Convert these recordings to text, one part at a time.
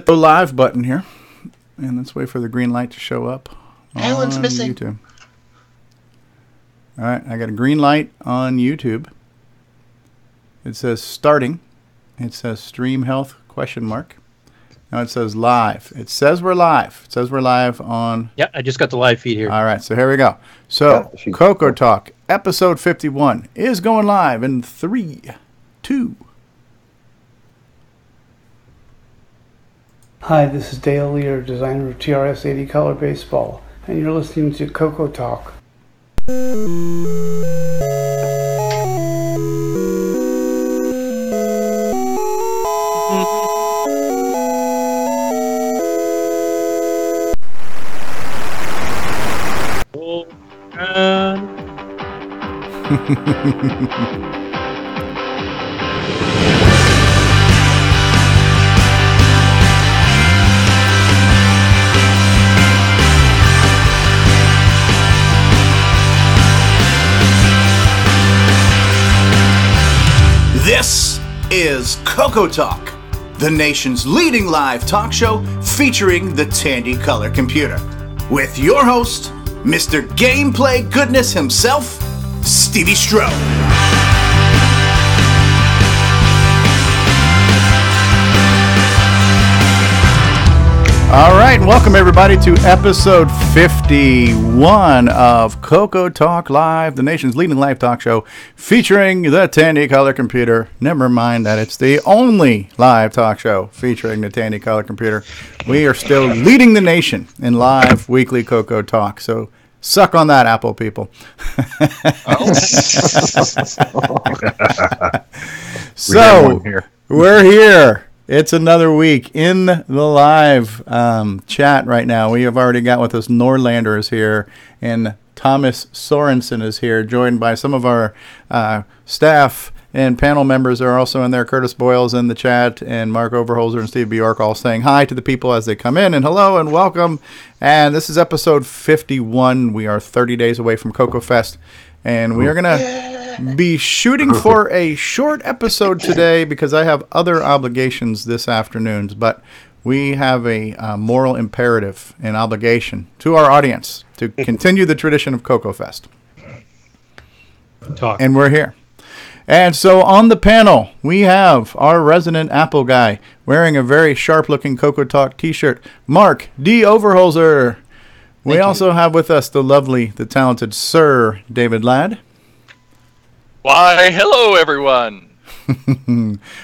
the live button here. And let's wait for the green light to show up Alan's missing. YouTube. All right, I got a green light on YouTube. It says starting. It says stream health ? Now it says live. It says we're live. It says we're live on... Yeah, I just got the live feed here. All right, so here we go. So, CoCoTALK, episode 51, is going live in 3, 2... Hi, this is Dale Lear, designer of TRS-80 Color Baseball, and you're listening to CoCoTALK. This is CoCoTALK, the nation's leading live talk show featuring the Tandy Color computer, with your host, Mr. Gameplay Goodness himself, Stevie Stroh. All right, welcome everybody to episode 51 of CoCoTALK Live, the nation's leading live talk show featuring the Tandy Color computer. Never mind that it's the only live talk show featuring the Tandy Color computer. We are still leading the nation in live weekly CoCoTALK, so suck on that, Apple people. So, we're here. It's another week in the live chat right now. We have already got with us Norlander is here, and Thomas Sorensen is here, joined by some of our staff and panel members are also in there. Curtis Boyle's in the chat, and Mark Overholser and Steve Bjork all saying hi to the people as they come in, and hello and welcome. And this is episode 51. We are 30 days away from CoCoFEST, and we are going to be shooting for a short episode today because I have other obligations this afternoon, but we have a moral imperative and obligation to our audience to continue the tradition of CoCoFEST. And we're here. And so on the panel, we have our resident Apple guy wearing a very sharp-looking CoCoTALK t-shirt, Mark D. Overholser. We also have with us the lovely, the talented Sir David Ladd. Why, hello, everyone.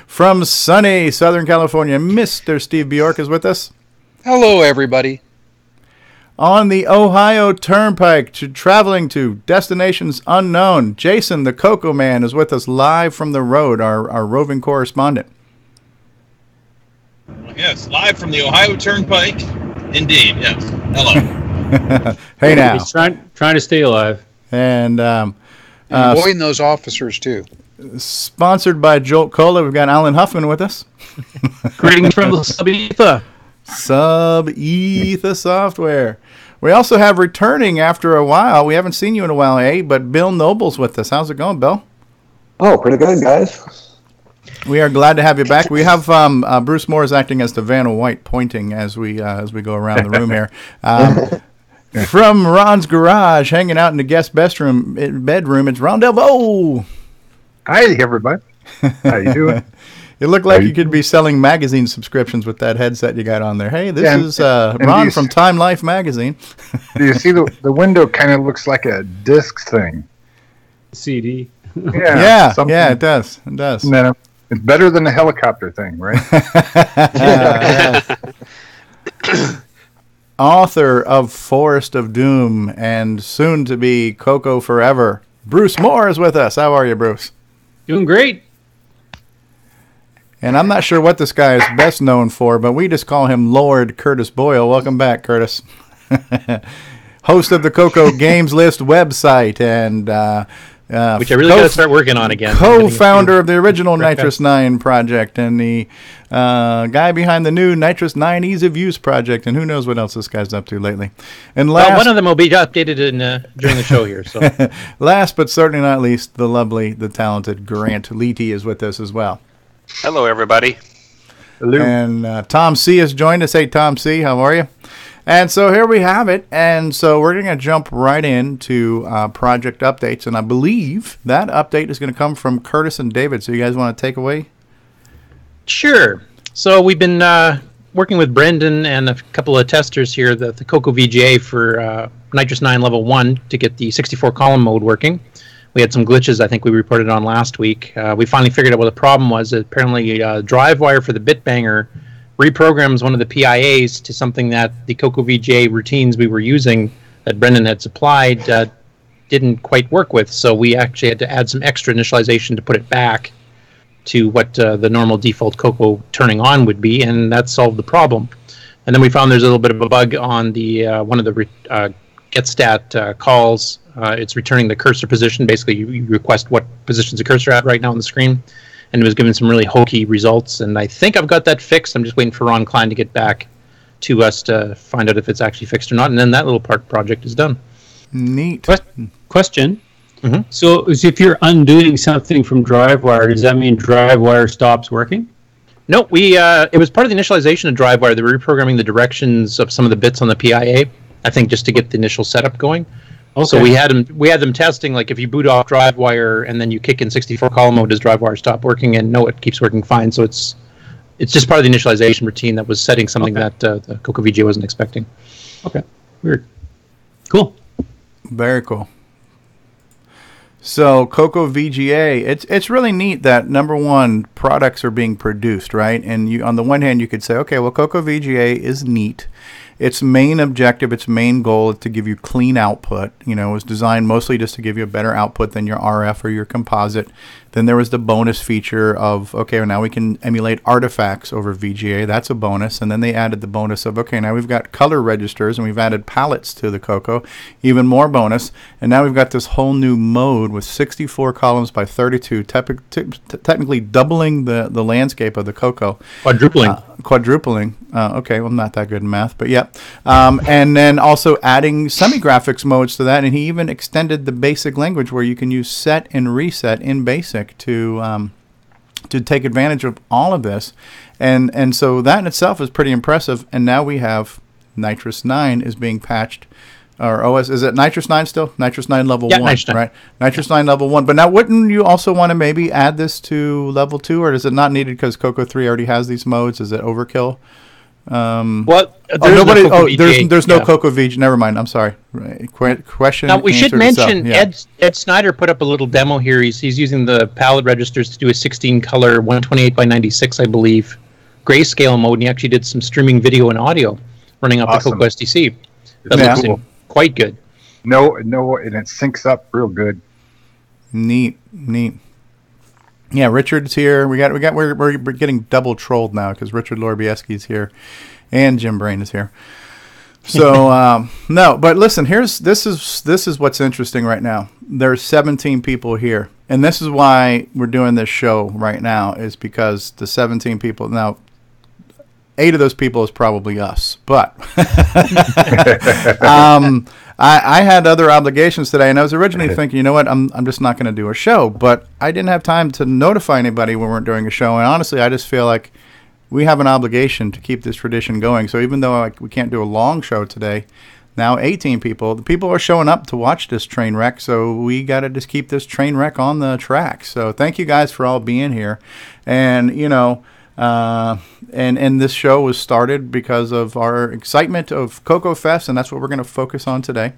From sunny Southern California, Mr. Steve Bjork is with us. Hello, everybody. On the Ohio Turnpike, traveling to destinations unknown, Jason, the Coco Man, is with us live from the road, our roving correspondent. Yes, live from the Ohio Turnpike. Indeed, yes. Hello. Hey now. He's trying to stay alive. And avoiding those officers, too. Sponsored by Jolt Cola, we've got Alan Huffman with us. Greetings from the Sub-Etha. Sub-Etha software. We also have returning after a while. We haven't seen you in a while, but Bill Noble's with us. How's it going, Bill? Oh, pretty good, guys. We are glad to have you back. We have Bruce Moore is acting as the Vanna White, pointing as we go around the room here. From Ron's garage, hanging out in the guest bedroom, it's Ron Delvaux. Hi, everybody. How you doing? You look like you could be selling magazine subscriptions with that headset you got on there. Hey, this is Ron from Time Life magazine. Do you see the window kind of looks like a disc thing? CD. Yeah, it does. It does. No, it's better than the helicopter thing, right? Author of Forest of Doom and soon to be CoCo Forever, Bruce Moore is with us. How are you, Bruce? Doing great. And I'm not sure what this guy is best known for, but we just call him Lord Curtis Boyle. Welcome back, Curtis. Host of the CoCo Games List website and which I really got to start working on again. Co-founder of the original Nitrous 9 project and the guy behind the new Nitrous 9 Ease of Use project, and who knows what else this guy's up to lately. And one of them will be updated during the show here. So, last but certainly not least, the lovely, the talented Grant Leighty is with us as well. Hello, everybody. Hello. And Tom C. has joined us. Hey, Tom C., how are you? And so here we have it. And so we're going to jump right into project updates. And I believe that update is going to come from Curtis and David. So you guys want to take away? Sure. So we've been working with Brendan and a couple of testers here, the CoCo VGA for Nitrous 9 Level 1 to get the 64-column mode working. We had some glitches I think we reported on last week. We finally figured out what the problem was. Apparently, drive wire for the bitbanger reprograms one of the PIAs to something that the CoCo VGA routines we were using that Brendan had supplied didn't quite work with. So we actually had to add some extra initialization to put it back to what the normal default CoCo turning on would be, and that solved the problem. And then we found there's a little bit of a bug on the one of the getstat calls. It's returning the cursor position. Basically, you request what position's the cursor at right now on the screen, and it was giving some really hokey results. And I think I've got that fixed. I'm just waiting for Ron Klein to get back to us to find out if it's actually fixed or not, and then that little project is done. Neat. Question. Mm-hmm. So if you're undoing something from DriveWire, does that mean DriveWire stops working? No, it was part of the initialization of DriveWire. They were reprogramming the directions of some of the bits on the PIA, I think, just to get the initial setup going. Okay. So we had them testing, like if you boot off DriveWire and then you kick in 64-column mode, does DriveWire stop working? And no, it keeps working fine. So it's just part of the initialization routine that was setting something that the CoCo VGA wasn't expecting. Okay, weird. Cool. Very cool. So CoCo VGA, it's really neat that, number one, products are being produced, right? And you, on the one hand, you could say, okay, well, CoCo VGA is neat. Its main objective, its main goal is to give you clean output. You know, it was designed mostly just to give you a better output than your RF or your composite. Then there was the bonus feature of, okay, well, now we can emulate artifacts over VGA. That's a bonus. And then they added the bonus of, okay, now we've got color registers and we've added palettes to the CoCo. Even more bonus. And now we've got this whole new mode with 64 columns by 32, technically doubling the landscape of the CoCo. Quadrupling. Okay, well, I'm not that good in math, but yeah. And then also adding semi-graphics modes to that. And he even extended the basic language where you can use set and reset in BASIC to take advantage of all of this, and so that in itself is pretty impressive. And now we have Nitrous 9 is being patched, or OS, is it Nitrous 9 still? Nitrous 9 level 1, right? Nitrous 9 level 1. But now wouldn't you also want to maybe add this to level 2, or is it not needed because CoCo 3 already has these modes? Is it overkill? There's no CoCo VGA. Never mind. I'm sorry. Question. Now we should mention Ed Snyder put up a little demo here. He's using the palette registers to do a 16-color 128 by 96, I believe, grayscale mode, and he actually did some streaming video and audio running off the CoCo SDC. That looks quite good. No, and it syncs up real good. Neat. Yeah, Richard's here. We're getting double trolled now because Richard Lorbieski's here, and Jim Brain is here. So no, but listen, this is what's interesting right now. There's 17 people here, and this is why we're doing this show right now, is because the 17 people now. 8 of those people is probably us, but I had other obligations today, and I was originally thinking, you know what, I'm just not going to do a show, but I didn't have time to notify anybody when we weren't doing a show, and honestly, I just feel like we have an obligation to keep this tradition going. So even though we can't do a long show today, now 18 people, the people are showing up to watch this train wreck, so we got to just keep this train wreck on the track. So thank you guys for all being here, and you know. And this show was started because of our excitement of CoCoFEST, and that's what we're going to focus on today,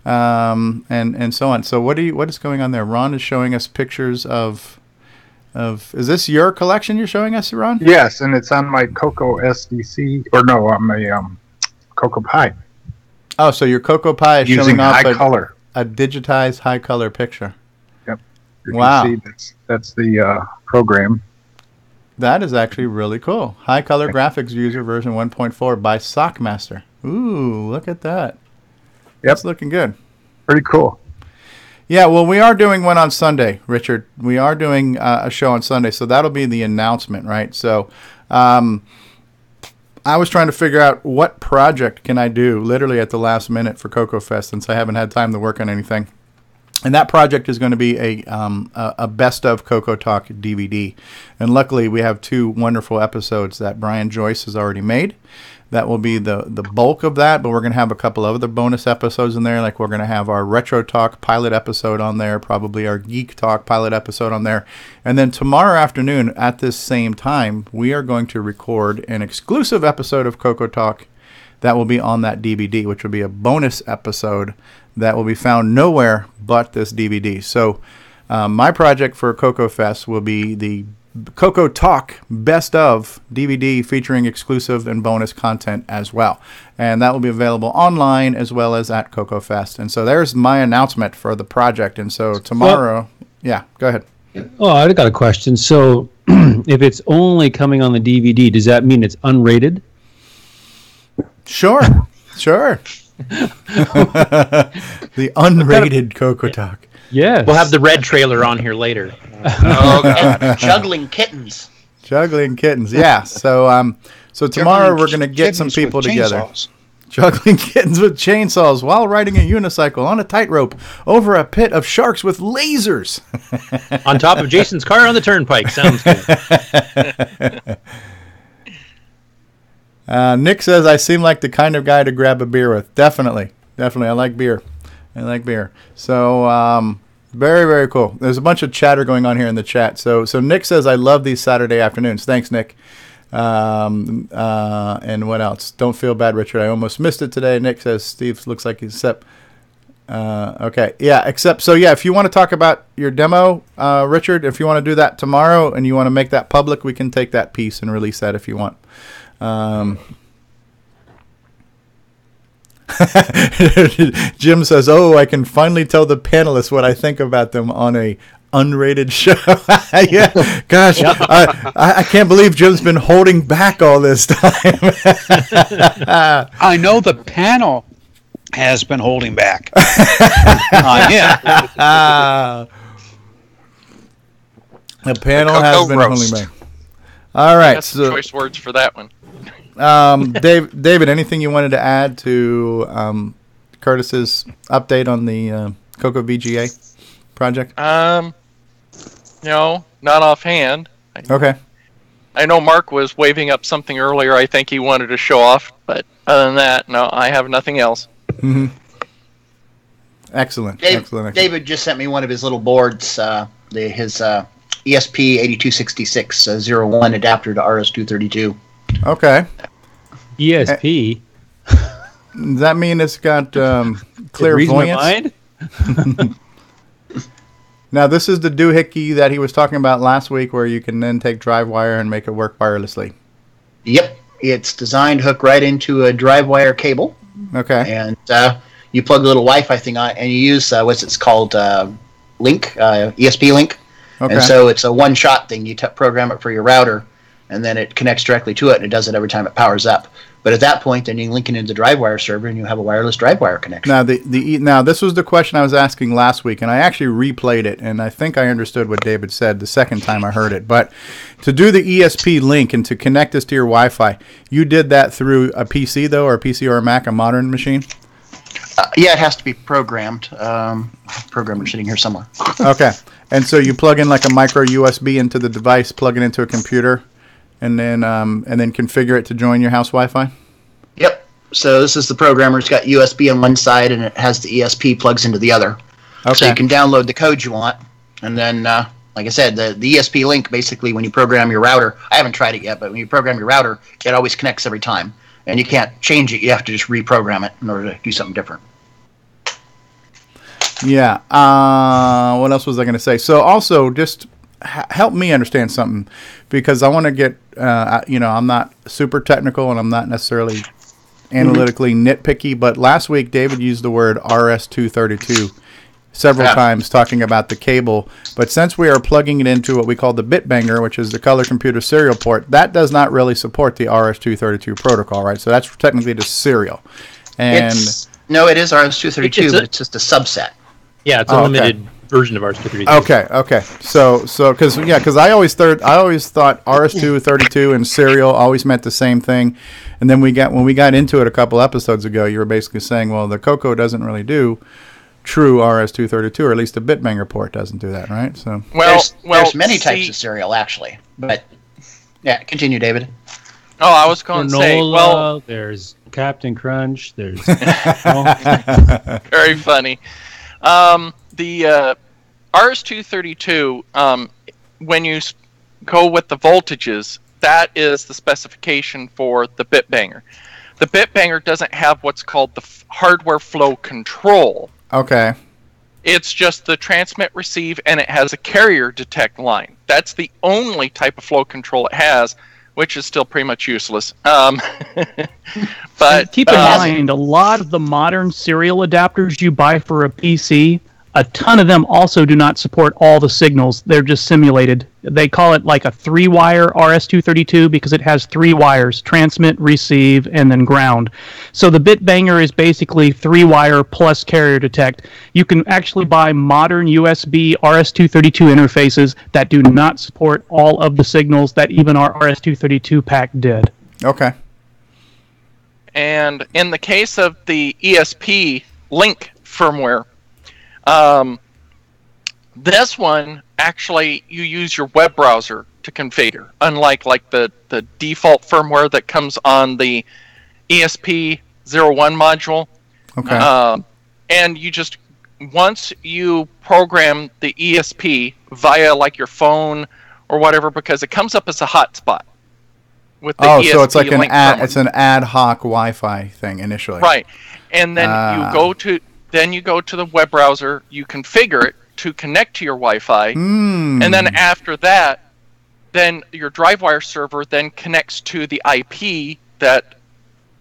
and so on. So what is going on there? Ron is showing us pictures of. Is this your collection you're showing us, Ron? Yes, and it's on my CoCo SDC, or no, on my CoCo Pi. Oh, so your CoCo Pi is using showing off color, a digitized high color picture. Yep. You wow. can see that's the program. That is actually really cool. High Color Graphics User version 1.4 by Sockmaster. Ooh, look at that. Yep. It's looking good. Pretty cool. Yeah, well, we are doing one on Sunday, Richard. We are doing a show on Sunday, so that'll be the announcement, right? So I was trying to figure out what project can I do literally at the last minute for CoCoFEST, since I haven't had time to work on anything. And that project is going to be a best of CoCoTALK DVD. And luckily, we have 2 wonderful episodes that Brian Joyce has already made. That will be the bulk of that, but we're going to have a couple of other bonus episodes in there. Like we're going to have our Retro Talk pilot episode on there, probably our Geek Talk pilot episode on there. And then tomorrow afternoon at this same time, we are going to record an exclusive episode of CoCoTALK that will be on that DVD, which will be a bonus episode that will be found nowhere but this DVD. So my project for CoCoFEST will be the CoCoTALK Best of DVD featuring exclusive and bonus content as well. And that will be available online as well as at CoCoFEST. And so there's my announcement for the project. And so tomorrow, yeah, go ahead. Oh, I got a question. So if it's only coming on the DVD, does that mean it's unrated? Sure. The unrated CoCoTALK. Yes. We'll have the red trailer on here later. Oh, God. Juggling kittens. Yeah. So tomorrow we're going to get some people together. Juggling kittens with chainsaws while riding a unicycle on a tightrope over a pit of sharks with lasers. On top of Jason's car on the turnpike. Sounds good. Nick says, I seem like the kind of guy to grab a beer with. Definitely. I like beer. So, very, very cool. There's a bunch of chatter going on here in the chat. So Nick says, I love these Saturday afternoons. Thanks, Nick. And what else? Don't feel bad, Richard. I almost missed it today. Nick says, Steve looks like he's okay. Yeah, if you want to talk about your demo, Richard, if you want to do that tomorrow and you want to make that public, we can take that piece and release that if you want. Jim says, "Oh, I can finally tell the panelists what I think about them on a unrated show." Yeah, gosh, I can't believe Jim's been holding back all this time. I know the panel has been holding back. The panel has been holding back. All right, that's some choice words for that one. David, anything you wanted to add to Curtis's update on the CoCo VGA project? No, not offhand. Okay. I know Mark was waving up something earlier. I think he wanted to show off, but other than that, no, I have nothing else. Mm-hmm. Excellent. David just sent me one of his little boards, his ESP8266 01 adapter to RS-232. Okay. ESP. Does that mean it's got clairvoyance? Now, this is the doohickey that he was talking about last week where you can then take drive wire and make it work wirelessly. Yep. It's designed to hook right into a drive wire cable. Okay. And you plug the little Wi-Fi thing on, and you use, what's called, Link, ESP Link. Okay. And so it's a one-shot thing. You program it for your router, and then it connects directly to it, and it does it every time it powers up. But at that point, then you link it into the DriveWire server, and you have a wireless DriveWire connection. Now, this was the question I was asking last week, and I actually replayed it, and I think I understood what David said the second time I heard it. But to do the ESP link and to connect this to your Wi-Fi, you did that through a PC, though, or a PC or a Mac, a modern machine? Yeah, it has to be programmed. Programmer sitting here somewhere. Okay. And so you plug in like a micro USB into the device, plug it into a computer, and then configure it to join your house Wi-Fi? Yep. So this is the programmer. It's got USB on one side, and it has the ESP plugs into the other. Okay. So you can download the code you want, and then, like I said, the ESP link, basically, when you program your router, I haven't tried it yet, but when you program your router, it always connects every time. And you can't change it. You have to just reprogram it in order to do something different. Yeah. What else was I going to say? So also, just help me understand something, because I want to get, I'm not super technical and I'm not necessarily analytically nitpicky, but last week David used the word RS-232 several times talking about the cable. But since we are plugging it into what we call the bit banger, which is the color computer serial port, that does not really support the RS-232 protocol, right? So that's technically just serial. And no, it is RS-232, but it's just a subset. Yeah, it's a limited version of RS-232. Okay. So because I always thought RS-232 and serial always meant the same thing, and then when we got into it a couple episodes ago, you were basically saying, well, the CoCo doesn't really do true RS-232, or at least the bitbanger port doesn't do that, right? So there's many types of serial actually, but yeah, continue, David. Oh, I was going to say, well, there's Captain Crunch. There's very funny. The RS-232, when you go with the voltages, that is the specification for the bitbanger. The bitbanger doesn't have what's called the hardware flow control. Okay. It's just the transmit receive, and it has a carrier detect line. That's the only type of flow control it has, which is still pretty much useless. But keep in mind, a lot of the modern serial adapters you buy for a PC, a ton of them also do not support all the signals. They're just simulated. They call it like a 3-wire RS-232 because it has 3 wires, transmit, receive, and then ground. So the bitbanger is basically 3-wire plus carrier detect. You can actually buy modern USB RS-232 interfaces that do not support all of the signals that even our RS-232 pack did. Okay. And in the case of the ESP link firmware, this one, actually, you use your web browser to configure, unlike the default firmware that comes on the ESP01 module. Okay. And you just, once you program the ESP via like your phone or whatever, because it comes up as a hotspot with the ESP so it's like it's an ad hoc Wi-Fi thing initially. Right. And then you go to the web browser, you configure it to connect to your Wi-Fi, and then after that, then your DriveWire server then connects to the IP that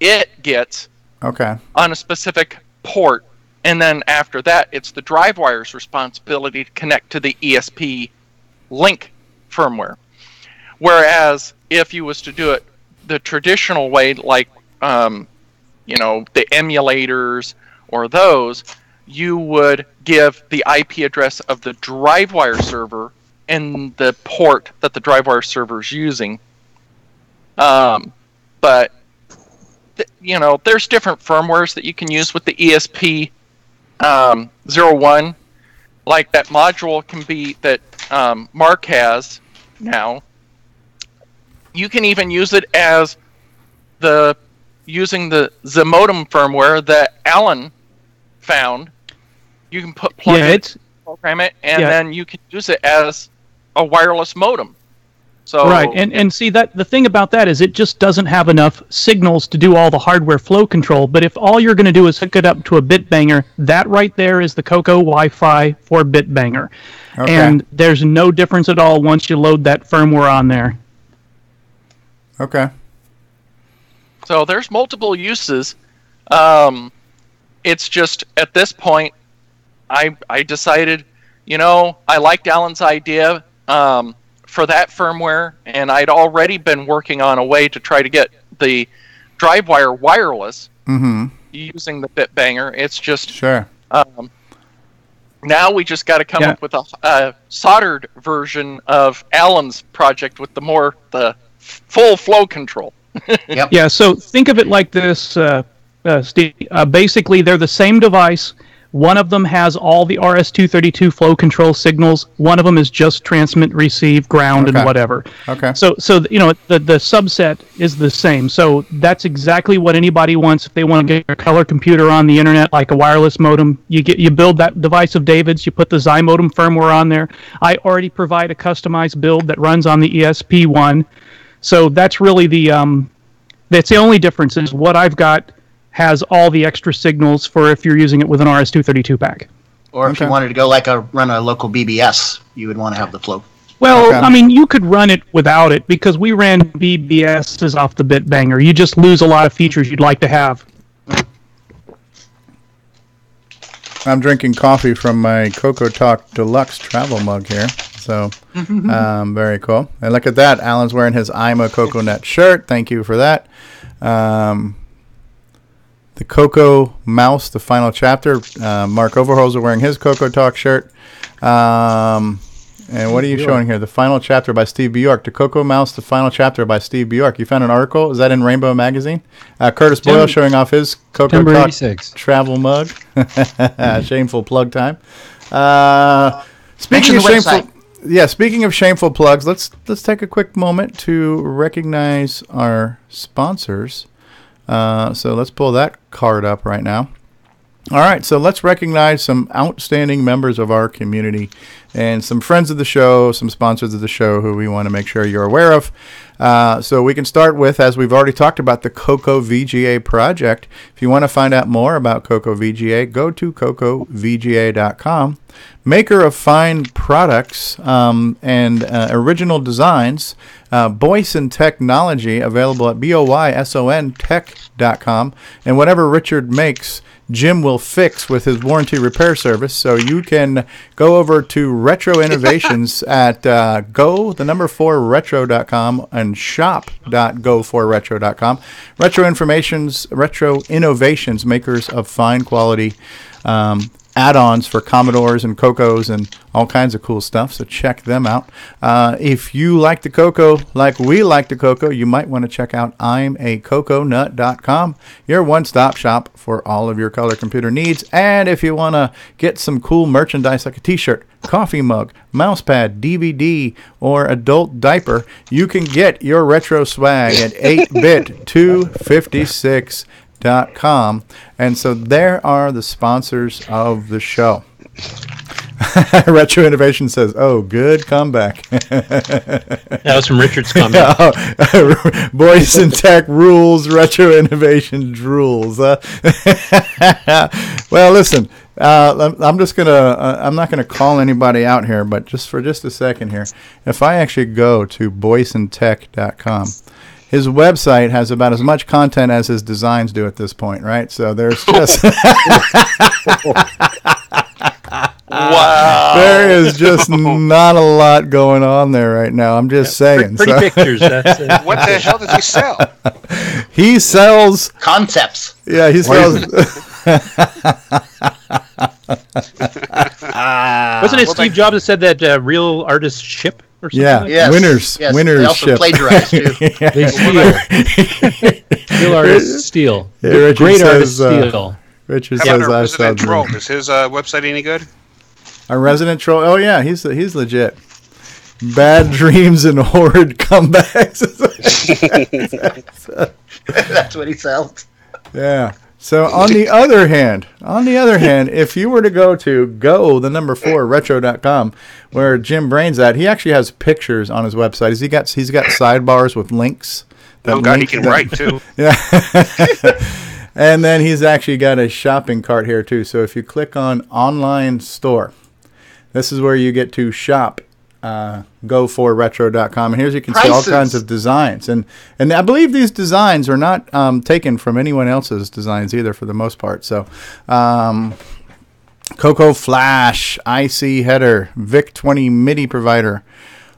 it gets on a specific port, and then after that, it's the DriveWire's responsibility to connect to the ESP link firmware. Whereas if you was to do it the traditional way, like the emulators or those, you would give the IP address of the DriveWire server and the port that the DriveWire server is using. But there's different firmwares that you can use with the ESP 01. Like that module can be that Mark has now. You can even use it as using the modem firmware that Alan found. You can plug it, program it, and then you can use it as a wireless modem. So right, and see that the thing about that is it just doesn't have enough signals to do all the hardware flow control. But if all you're going to do is hook it up to a bitbanger, that right there is the CoCo Wi-Fi for bitbanger, and there's no difference at all once you load that firmware on there. Okay. So there's multiple uses. It's just at this point, I decided, I liked Alan's idea for that firmware, and I'd already been working on a way to try to get the DriveWire wireless using the bitbanger. It's just now we just got to come up with a soldered version of Alan's project with the full flow control. Yep. Yeah, so think of it like this, Steve. Basically, they're the same device. One of them has all the RS-232 flow control signals. One of them is just transmit, receive, ground, and whatever. Okay. So the subset is the same. So that's exactly what anybody wants if they want to get their color computer on the internet, like a wireless modem. You build that device of David's. You put the Xi modem firmware on there. I already provide a customized build that runs on the ESP1. So that's really that's the only difference is what I've got has all the extra signals for if you're using it with an RS-232 pack. Or if you wanted to go run a local BBS, you would want to have the flow. Well, I mean, you could run it without it because we ran BBSs off the bitbanger. You just lose a lot of features you'd like to have. I'm drinking coffee from my CoCoTALK Deluxe travel mug here. So, very cool. And look at that. Alan's wearing his I'm a CoCoNet shirt. Thank you for that. The CoCo Mouse, the final chapter. Mark Overholser wearing his CoCoTALK shirt. And what are you showing here? The final chapter by Steve Bjork. The Coco Mouse, the final chapter by Steve Bjork. You found an article? Is that in Rainbow Magazine? Curtis Boyle showing off his CoCoTALK travel mug. Shameful plug time. Speaking of shameful plugs, let's take a quick moment to recognize our sponsors. So let's pull that card up right now. All right, so let's recognize some outstanding members of our community and some friends of the show, some sponsors of the show who we want to make sure you're aware of. So we can start with, as we've already talked about, the CoCoVGA project. If you want to find out more about CoCoVGA, go to CoCoVGA.com. Maker of fine products and original designs, Boyce and Technology, available at BOYSONTech.com. And whatever Richard makes, Jim will fix with his warranty repair service. So you can go over to Retro Innovations at go4retro.com and shop.go4retro.com. Retro Innovations, makers of fine quality add-ons for Commodores and CoCos and all kinds of cool stuff, so check them out. If you like the CoCo like we like the CoCo, you might want to check out I'mACoCoNut.com, your one-stop shop for all of your color computer needs. And if you want to get some cool merchandise like a t-shirt, coffee mug, mousepad, DVD, or adult diaper, you can get your retro swag at 8bit256.com. And so there are the sponsors of the show. Retro Innovation says, "Oh, good comeback." That was from Richard's comment. Boyce and Tech rules. Retro Innovation drools. Well, listen. I'm not gonna call anybody out here, but just a second here. If I actually go to boyceandtech.com, his website has about as much content as his designs do at this point, right? So there's just wow. There is just not a lot going on there right now. I'm just saying. Pretty pictures. That's it. What the hell does he sell? He sells concepts. Yeah, he sells. Wasn't it Steve Jobs that said that real artists ship? Or something like yes. Winners They also ship. plagiarize too. They steal. Real artists steal. Yeah, Great artists steal. Richard How says about I our resident sound troll? Is his website any good? Our resident troll. Oh yeah, he's legit. Bad dreams and horrid comebacks. That's what he sells. Yeah. So on the other hand, if you were to go to go4retro.com, where Jim Brain's at, he actually has pictures on his website. He's got sidebars with links. Oh God, he can write too. Yeah. And then he's actually got a shopping cart here too. So if you click on online store, this is where you get to shop. Go4retro.com, and here's you can see all kinds of designs, and I believe these designs are not taken from anyone else's designs either, for the most part. So CoCo Flash, IC header, VIC-20 MIDI provider,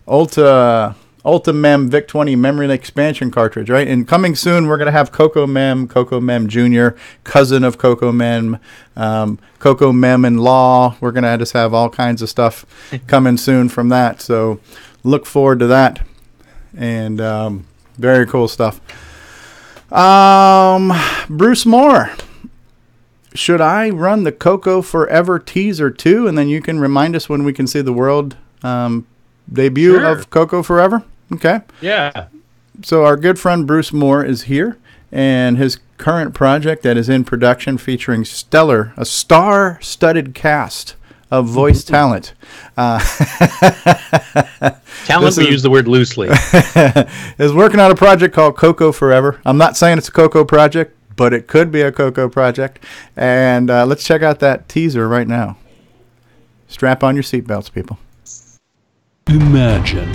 Ultimem VIC-20 memory expansion cartridge, right? And coming soon, we're going to have CoCoMem Jr., cousin of CoCoMem, CoCoMem in law. We're going to just have all kinds of stuff coming soon from that. So look forward to that. And very cool stuff. Bruce Moore. Should I run the CoCo Forever teaser too? And then you can remind us when we can see the world debut of CoCo Forever? Okay. Yeah. So our good friend Bruce Moore is here, and his current project that is in production, featuring a star-studded cast of voice talent. Talent, we use the word loosely. Is working on a project called CoCo Forever. I'm not saying it's a CoCo project, but it could be a CoCo project. And let's check out that teaser right now. Strap on your seatbelts, people. Imagine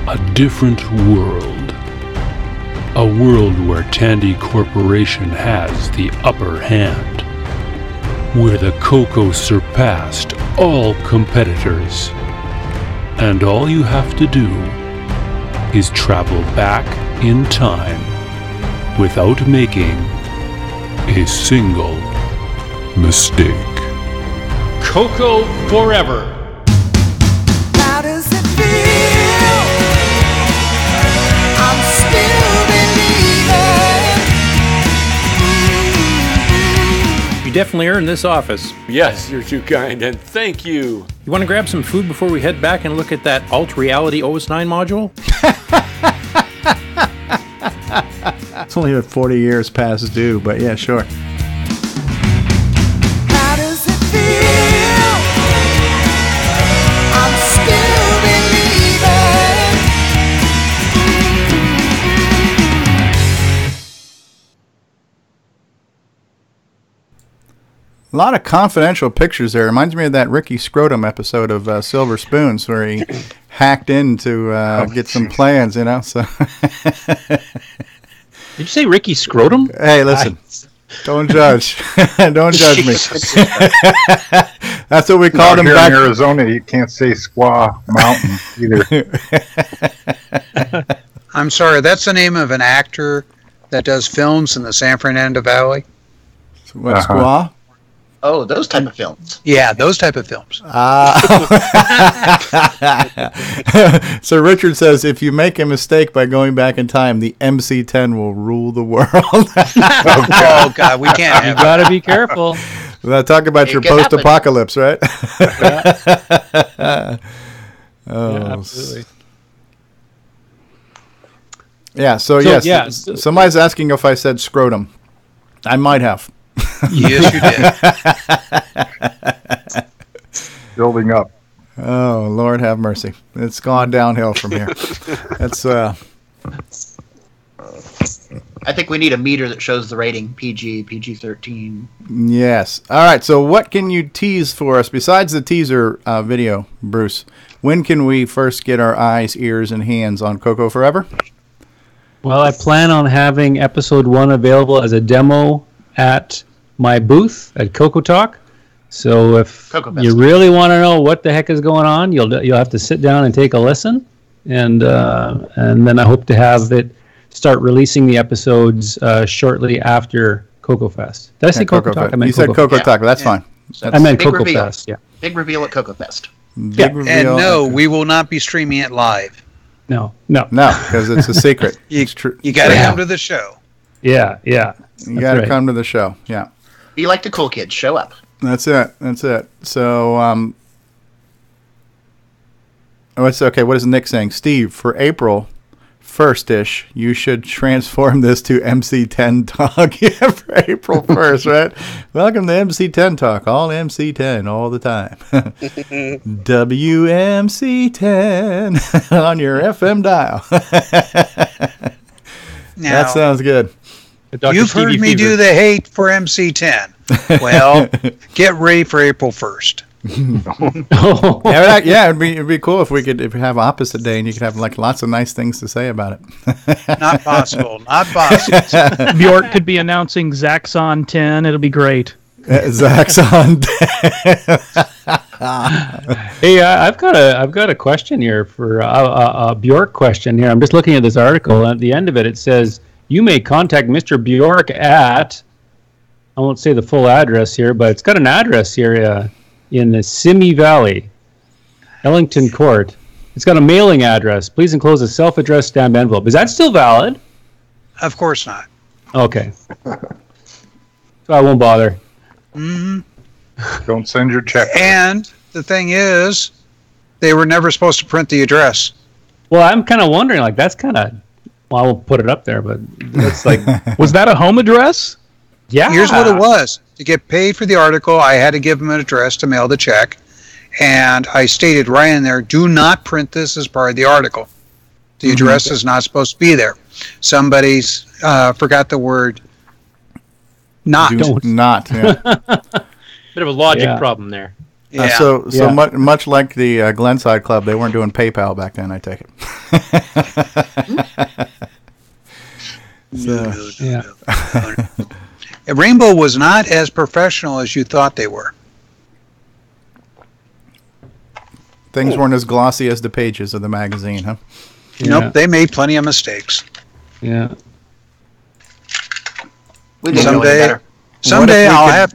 a different world. A world where Tandy Corporation has the upper hand. Where the CoCo surpassed all competitors. And all you have to do is travel back in time without making a single mistake. CoCo Forever. definitely earned this office. Yes, you're too kind, and thank you. You want to grab some food before we head back and look at that Alt Reality OS9 module? It's only 40 years past due, but yeah, sure. How does it feel? I'm still believing. A lot of confidential pictures there. Reminds me of that Ricky Scrotum episode of Silver Spoons where he hacked in to get some plans, you know. So. Did you say Ricky Scrotum? Hey, listen. Don't judge. Don't judge me. That's what we called him here back in Arizona. You can't say Squaw Mountain either. I'm sorry, that's the name of an actor that does films in the San Fernando Valley. What, Squaw? Oh, those type of films. Yeah, those type of films. So Richard says, if you make a mistake by going back in time, the MC-10 will rule the world. Oh, God, we can't have You got to be careful. Talk about your post-apocalypse, right? Yeah, absolutely. Yeah, so yes, somebody's asking if I said scrotum. I might have. Yes, you did. Building up. Oh, Lord have mercy. It's gone downhill from here. That's I think we need a meter that shows the rating, PG, PG-13. Yes. All right, so what can you tease for us besides the teaser video, Bruce? When can we first get our eyes, ears, and hands on CoCo Forever? Well, I plan on having episode 1 available as a demo at my booth at CoCoTALK. So if you really want to know what the heck is going on, you'll have to sit down and take a listen, and then I hope to have it start releasing the episodes shortly after CoCoFEST. Did I say CoCoTALK? I meant you said CoCoTALk, but that's fine. I meant CoCoFEST. Yeah. Big reveal at CoCoFEst. And no, we will not be streaming it live. No, because it's a secret. You got to come to the show. Yeah. You got to come to the show. Yeah. Be like the cool kids. Show up. That's it. So, it's okay. What is Nick saying? Steve, for April 1st-ish, you should transform this to MC10 Talk. Yeah, for April 1st, right? Welcome to MC10 Talk. All MC10 all the time. WMC10 on your FM dial. That sounds good. You've heard me do the hate for MC10. Well, get ready for April 1st. It'd be cool if we have opposite day and you could have like lots of nice things to say about it. Not possible. Bjork could be announcing Zaxxon 10. It'll be great. Zaxxon 10. Hey, I've got a question here for a Bjork question here. I'm just looking at this article. At the end of it, it says you may contact Mr. Bjork at, I won't say the full address here, but it's got an address here in the Simi Valley, Ellington Court. It's got a mailing address. Please enclose a self-addressed stamped envelope. Is that still valid? Of course not. Okay. So I won't bother. Mm-hmm. Don't send your check. And the thing is, they were never supposed to print the address. Well, I'm kind of wondering, like, that's kind of, well, I won't put it up there, but that's like, was that a home address? Yeah. Here's what it was. To get paid for the article, I had to give them an address to mail the check. And I stated right in there, do not print this as part of the article. The address is not supposed to be there. Somebody's forgot the word not. Not, yeah. Bit of a logic problem there. Yeah. Much like the Glenside Club, they weren't doing PayPal back then, I take it. No. Rainbow was not as professional as you thought they were. Things weren't as glossy as the pages of the magazine, huh? Yeah. Nope, they made plenty of mistakes. Yeah. Someday I'll have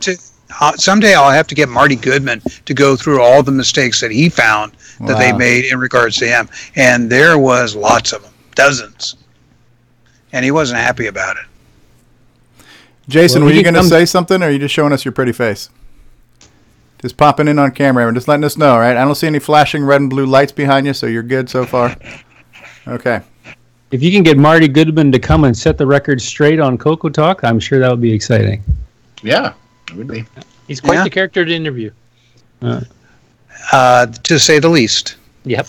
to get Marty Goodman to go through all the mistakes that he found that they made in regards to him, and there was lots of them, dozens, and he wasn't happy about it. Jason, were you going to say something, or are you just showing us your pretty face? Just popping in on camera and just letting us know, right? I don't see any flashing red and blue lights behind you, so you're good so far. Okay. If you can get Marty Goodman to come and set the record straight on CoCoTALK, I'm sure that would be exciting. Yeah, it would be. He's quite the character to interview. To say the least. Yep.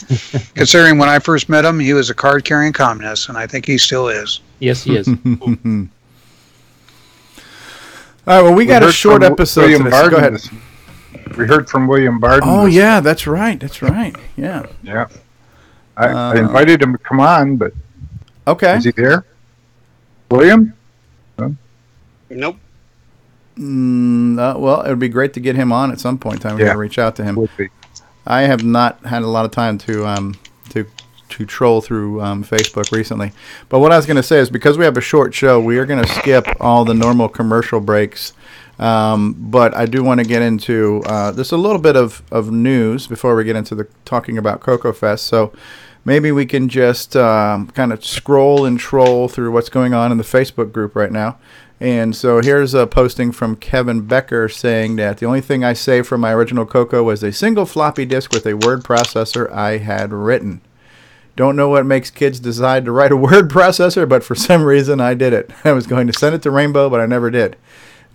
Considering when I first met him, he was a card-carrying communist, and I think he still is. Yes, he is. All right, well, we got a short episode today. Go ahead. We heard from William Barden. Oh, yeah, that's right. That's right. Yeah. Yeah. I invited him to come on, but okay. Is he there? William? No? Nope. Well, it would be great to get him on at some point in time. We got to reach out to him. Would be. I have not had a lot of time to troll through Facebook recently. But what I was going to say is because we have a short show, we are going to skip all the normal commercial breaks. But I do want to get into just a little bit of news before we get into the talking about CoCoFEST. So maybe we can just kind of scroll and troll through what's going on in the Facebook group right now. And so here's a posting from Kevin Becker saying that the only thing I saved from my original CoCo was a single floppy disk with a word processor I had written. Don't know what makes kids decide to write a word processor, but for some reason I did it. I was going to send it to Rainbow, but I never did.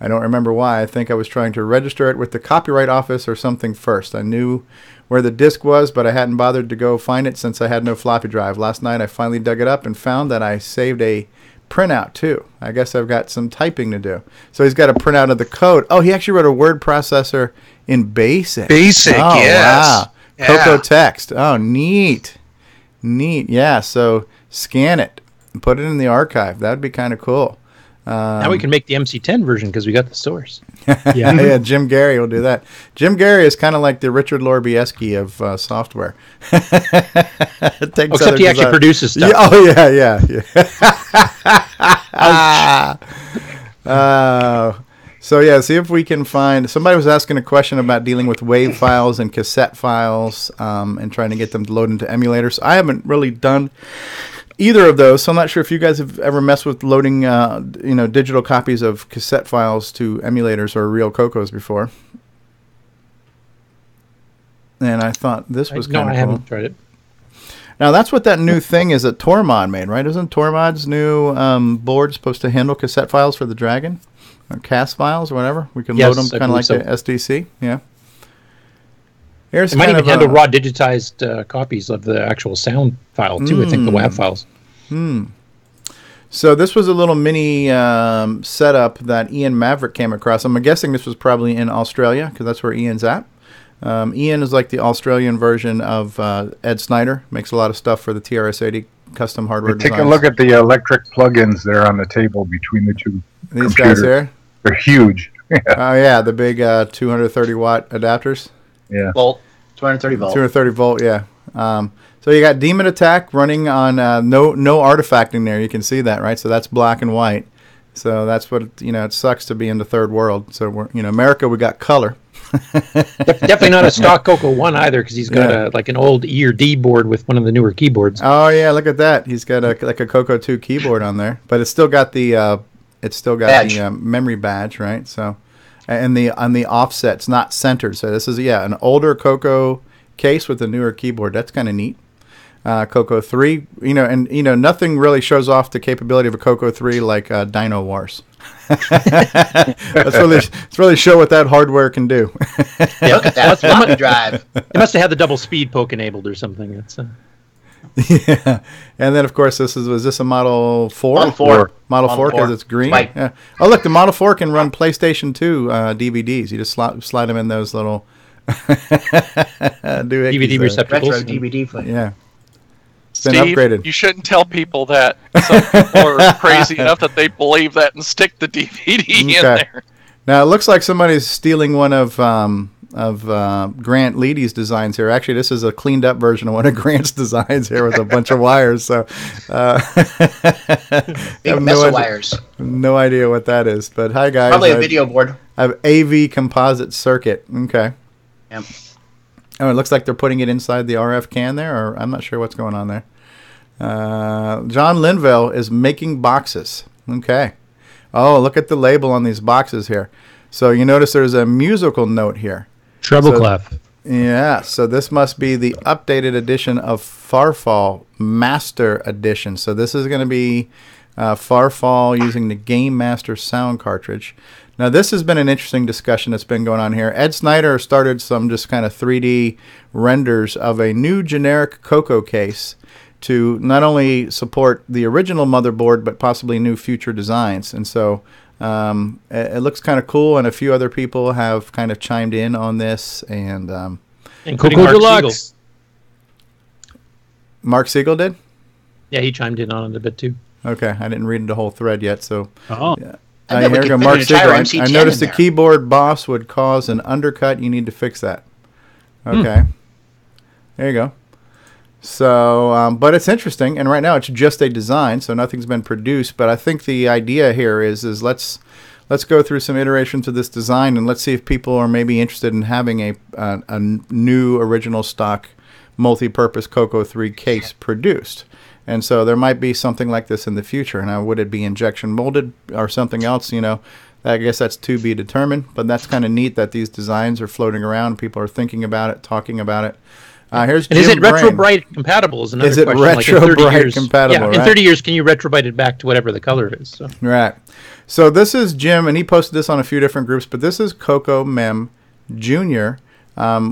I don't remember why. I think I was trying to register it with the Copyright Office or something first. I knew where the disk was, but I hadn't bothered to go find it since I had no floppy drive. Last night I finally dug it up and found that I saved a printout too. I guess I've got some typing to do. So he's got a printout of the code. Oh, he actually wrote a word processor in BASIC. BASIC, oh, yes. Wow. Yeah. CoCoText. Oh, neat. Neat. Yeah, so scan it and put it in the archive. That would be kind of cool. Now we can make the MC10 version because we got the source. Yeah, Jim Gary will do that. Jim Gary is kind of like the Richard Lorbieski of software. Except he actually produces stuff. Yeah, oh, yeah. So, yeah, see if we can find... Somebody was asking a question about dealing with WAV files and cassette files and trying to get them to load into emulators. I haven't really done either of those, so I'm not sure if you guys have ever messed with loading digital copies of cassette files to emulators or real CoCos before. And I thought this was kind of cool. No, I haven't tried it. Now, that's what that new thing is that Tormod made, right? Isn't Tormod's new board supposed to handle cassette files for the Dragon? Or CAS files or whatever? We can load them kind of like the SDC? Yeah. It might even handle raw digitized copies of the actual sound file, too, I think, the WAV files. So this was a little mini setup that Ian Maverick came across. I'm guessing this was probably in Australia, because that's where Ian's at. Ian is like the Australian version of Ed Snyder. Makes a lot of stuff for the TRS-80 custom hardware designs. Take a look at the electric plugins there on the table between the two These computers. Guys here? They're huge. Oh, yeah, the big 230-watt adapters. Yeah. Volt, 230 volt. 230 volt, yeah. So you got Demon Attack running on no artifacting there. You can see that, right? So that's black and white. So that's what, it sucks to be in the third world. So we're, America, we got color. Definitely not a stock CoCo 1 either, because he's got like an old E or D board with one of the newer keyboards. Oh yeah, look at that. He's got like a CoCo 2 keyboard on there, but it's still got the memory badge, right? So, and on the offset's not centered. So this is an older CoCo case with a newer keyboard. That's kind of neat. CoCo 3, nothing really shows off the capability of a CoCo 3 like Dino Wars. Let's really show what that hardware can do. Look at that floppy drive. It must have had the double speed poke enabled or something. Yeah, and then of course was this a Model 4? Model 4. Model 4 because it's green. Yeah. Oh look, the Model 4 can run PlayStation 2 DVDs. You just slide them in those little DVD receptacles. Retro DVD player. Yeah. Steve, upgraded. You shouldn't tell people that. Some people are crazy enough that they believe that and stick the DVD in there. Now it looks like somebody's stealing one of Grant Leighty's designs here. Actually, this is a cleaned up version of one of Grant's designs here with a bunch of wires. So, big mess of wires. No idea what that is. But hi guys. Probably a video board. I have AV composite circuit. Okay. Yep. Oh, it looks like they're putting it inside the RF can there, or I'm not sure what's going on there. John Linville is making boxes. Okay. Oh, look at the label on these boxes here. So you notice there's a musical note here. Treble clef. Yeah, so this must be the updated edition of Farfall Master Edition. So this is going to be Farfall using the Game Master sound cartridge. Now this has been an interesting discussion that's been going on here. Ed Snyder started some just kind of 3D renders of a new generic CoCo case to not only support the original motherboard, but possibly new future designs. And so it looks kind of cool, and a few other people have kind of chimed in on this. And including Mark Siegel. Mark Siegel did? Yeah, he chimed in on it a bit too. Okay, I didn't read the whole thread yet, so... Yeah. Here we go, Mark Siegel. I noticed the keyboard boss would cause an undercut. You need to fix that. Okay. There you go. So, but it's interesting, and right now it's just a design, so nothing's been produced. But I think the idea here is let's go through some iterations of this design, and let's see if people are maybe interested in having a new original stock multi-purpose CoCo 3 case produced. And so there might be something like this in the future. Now, would it be injection molded or something else? You know, I guess that's to be determined. But that's kind of neat that these designs are floating around. People are thinking about it, talking about it. Here's Jim is it Brain. RetroBrite compatible? Is another is it question. RetroBrite compatible? Yeah, in 30 years, can you RetroBrite it back to whatever the color is? So. Right. So this is Jim, and he posted this on a few different groups. But this is CoCo Mem Jr.,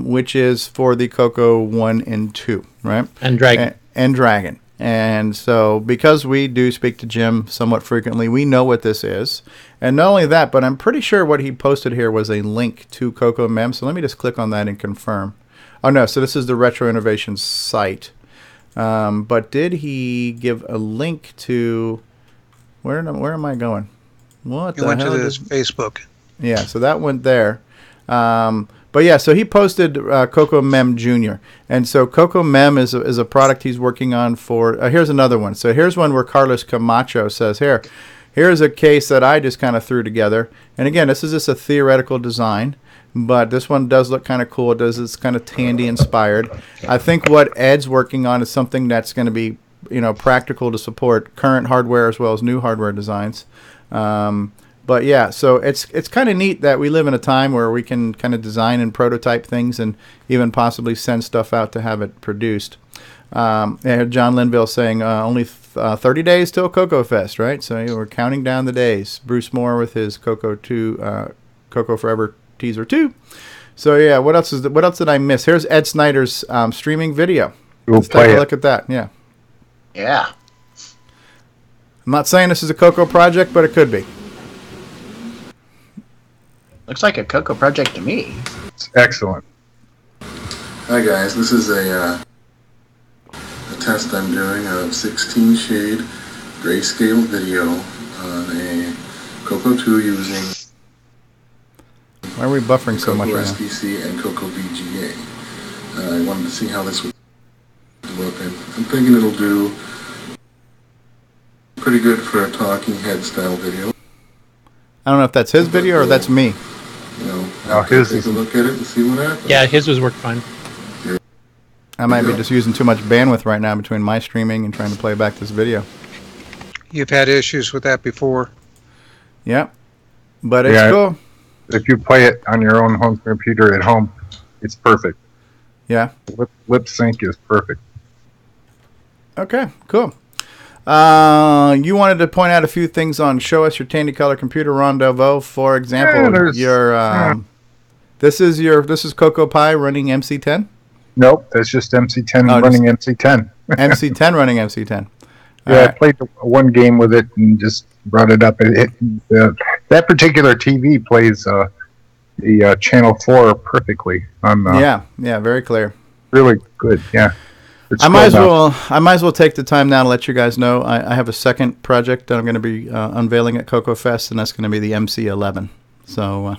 which is for the CoCo 1 and 2, right? And Dragon. And Dragon. And so because we do speak to Jim somewhat frequently, we know what this is. And not only that, but I'm pretty sure what he posted here was a link to CoCo Mem. So let me just click on that and confirm. Oh, no. So this is the Retro Innovations site. But did he give a link to... Where am I going? What the hell? He went to his Facebook. Yeah, so that went there. But yeah, so he posted CoCo Mem Jr. And so CoCo Mem is a product he's working on for... here's another one. So here's one where Carlos Camacho says, here's a case that I just kind of threw together. And again, this is just a theoretical design. But this one does look kind of cool. It's kind of Tandy inspired. I think what Ed's working on is something that's going to be, practical to support current hardware as well as new hardware designs. But yeah, so it's kind of neat that we live in a time where we can kind of design and prototype things and even possibly send stuff out to have it produced. John Linville saying only 30 days till CoCoFEST, right? So we're counting down the days. Bruce Moore with his CoCo 2, CoCo Forever Teaser 2. So yeah, what else did I miss? Here's Ed Snyder's streaming video. Let's take a look at that. Yeah. Yeah. I'm not saying this is a CoCo project, but it could be. Looks like a CoCo project to me. It's excellent. Hi guys, this is a test I'm doing of 16 shade grayscale video on a CoCo 2 using Why are we buffering so much right now? SDC and CoCo VGA. I wanted to see how this would look, and I'm thinking it'll do pretty good for a talking head style video. I don't know if that's his video or that's me. His take a look at it and see what happens. Yeah, his was worked fine. I might be just using too much bandwidth right now between my streaming and trying to play back this video. You've had issues with that before. Yeah, but it's cool. If you play it on your own home computer at home, it's perfect. Yeah. Lip sync is perfect. Okay, cool. You wanted to point out a few things on Show Us Your Tandy Color Computer, Ron Delvaux. For example, this is CoCo Pi running MC10? Nope, that's just MC10 running MC10. MC10 running MC10. Yeah, I played one game with it and just brought it up. That particular TV plays the Channel 4 perfectly. Yeah, very clear. Really good, yeah. I might as well take the time now to let you guys know I have a second project that I'm going to be unveiling at CoCoFEST, and that's going to be the MC11. So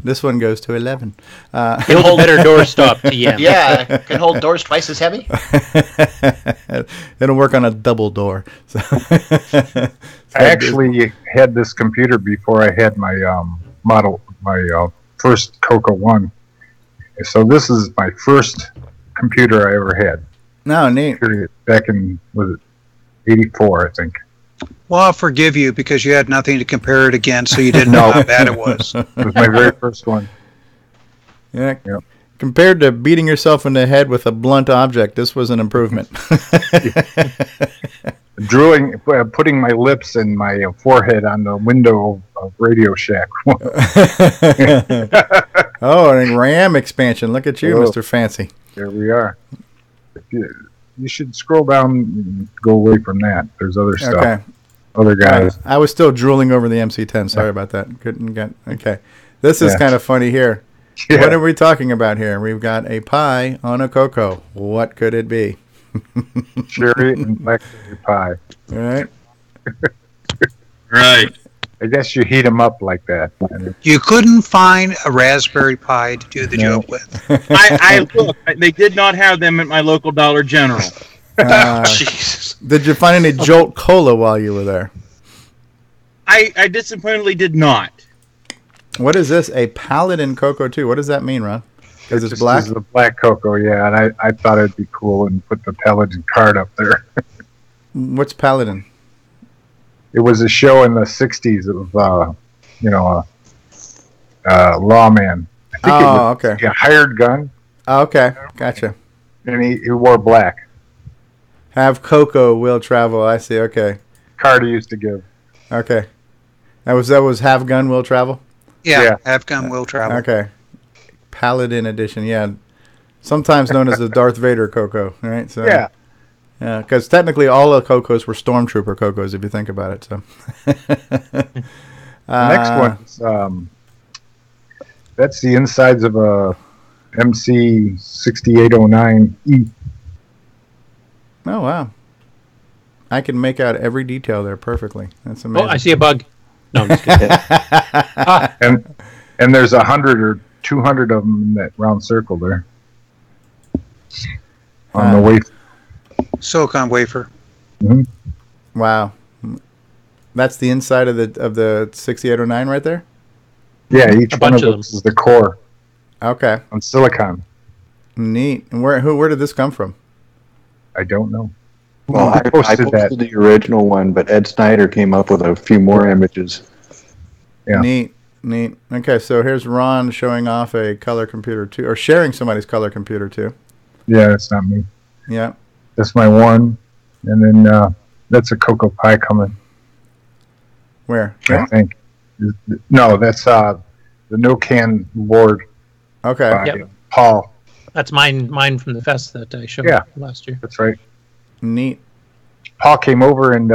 this one goes to 11. It'll hold better doorstop TM. Yeah, can hold doors twice as heavy. It'll work on a double door. So I actually had this computer before I had my first CoCo 1. So this is my first computer I ever had. No, neat. Back in, was it 84, I think. Well, I'll forgive you because you had nothing to compare it against, so you didn't know how bad it was. It was my very first one. Yeah. Yep. Compared to beating yourself in the head with a blunt object, this was an improvement. Drooling, putting my lips and my forehead on the window of Radio Shack. Oh, and a RAM expansion. Look at you, Mr. Fancy. There we are. You should scroll down and go away from that. There's other stuff. Okay. Other guys. I was still drooling over the MC10. Sorry about that. Couldn't get. Okay. This is kind of funny here. Yeah. What are we talking about here? We've got a pie on a CoCo. What could it be? Cherry and blackberry pie. All right. Right. I guess you heat them up like that. You couldn't find a raspberry pie to do the joke with. I looked. They did not have them at my local Dollar General. Jesus. Did you find any Jolt Cola while you were there? I disappointingly did not. What is this? A Paladin CoCo 2. What does that mean, Ron? Because it's black? This is the black CoCo, yeah. And I thought it'd be cool and put the Paladin card up there. What's Paladin? It was a show in the 60s of, lawman. I think it was okay. A hired gun. Oh, okay. Gotcha. And he wore black. Have CoCo will travel. I see. Okay. Card he used to give. Okay. That was Have Gun Will Travel? Yeah. Have Gun Will Travel. Okay. Paladin edition. Yeah. Sometimes known as the Darth Vader CoCo, right? So, yeah. Yeah, because technically all the CoCos were Stormtrooper CoCos, if you think about it. So, the next one, that's the insides of a MC 6809E. Oh wow! I can make out every detail there perfectly. That's amazing. Oh, I see a bug. No, I'm just kidding. and there's 100 or 200 of them in that round circle there on the wafer. Silicon wafer. Mm-hmm. Wow, that's the inside of the 6809 right there. Yeah, each one of those is the core. Okay. On silicon. Neat. And where did this come from? I don't know. Well, I posted the original one, but Ed Snyder came up with a few more images. Yeah. Neat. Okay, so here's Ron showing off a color computer too, or sharing somebody's color computer too. Yeah, that's not me. Yeah. That's my one, and then that's a CoCo Pie coming. Where? I think. No, that's the no-can board. Okay. Yep. Paul. That's mine from the fest that I showed last year. That's right. Neat. Paul came over and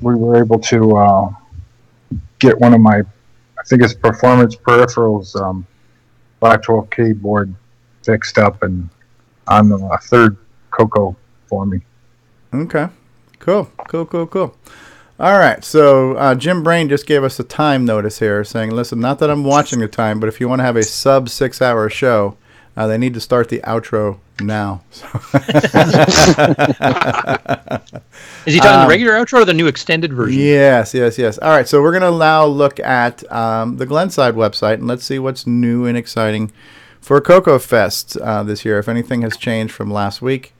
we were able to get one of my, I think it's Performance Peripherals 512K board fixed up and on the third CoCo for me. Okay. Cool. All right, so Jim Brain just gave us a time notice here saying, listen, not that I'm watching the time, but if you want to have a sub 6 hour show, they need to start the outro now. Is he talking the regular outro or the new extended version? Yes. All right, so we're going to now look at the Glenside website, and let's see what's new and exciting for CoCoFEST this year, if anything has changed from last week.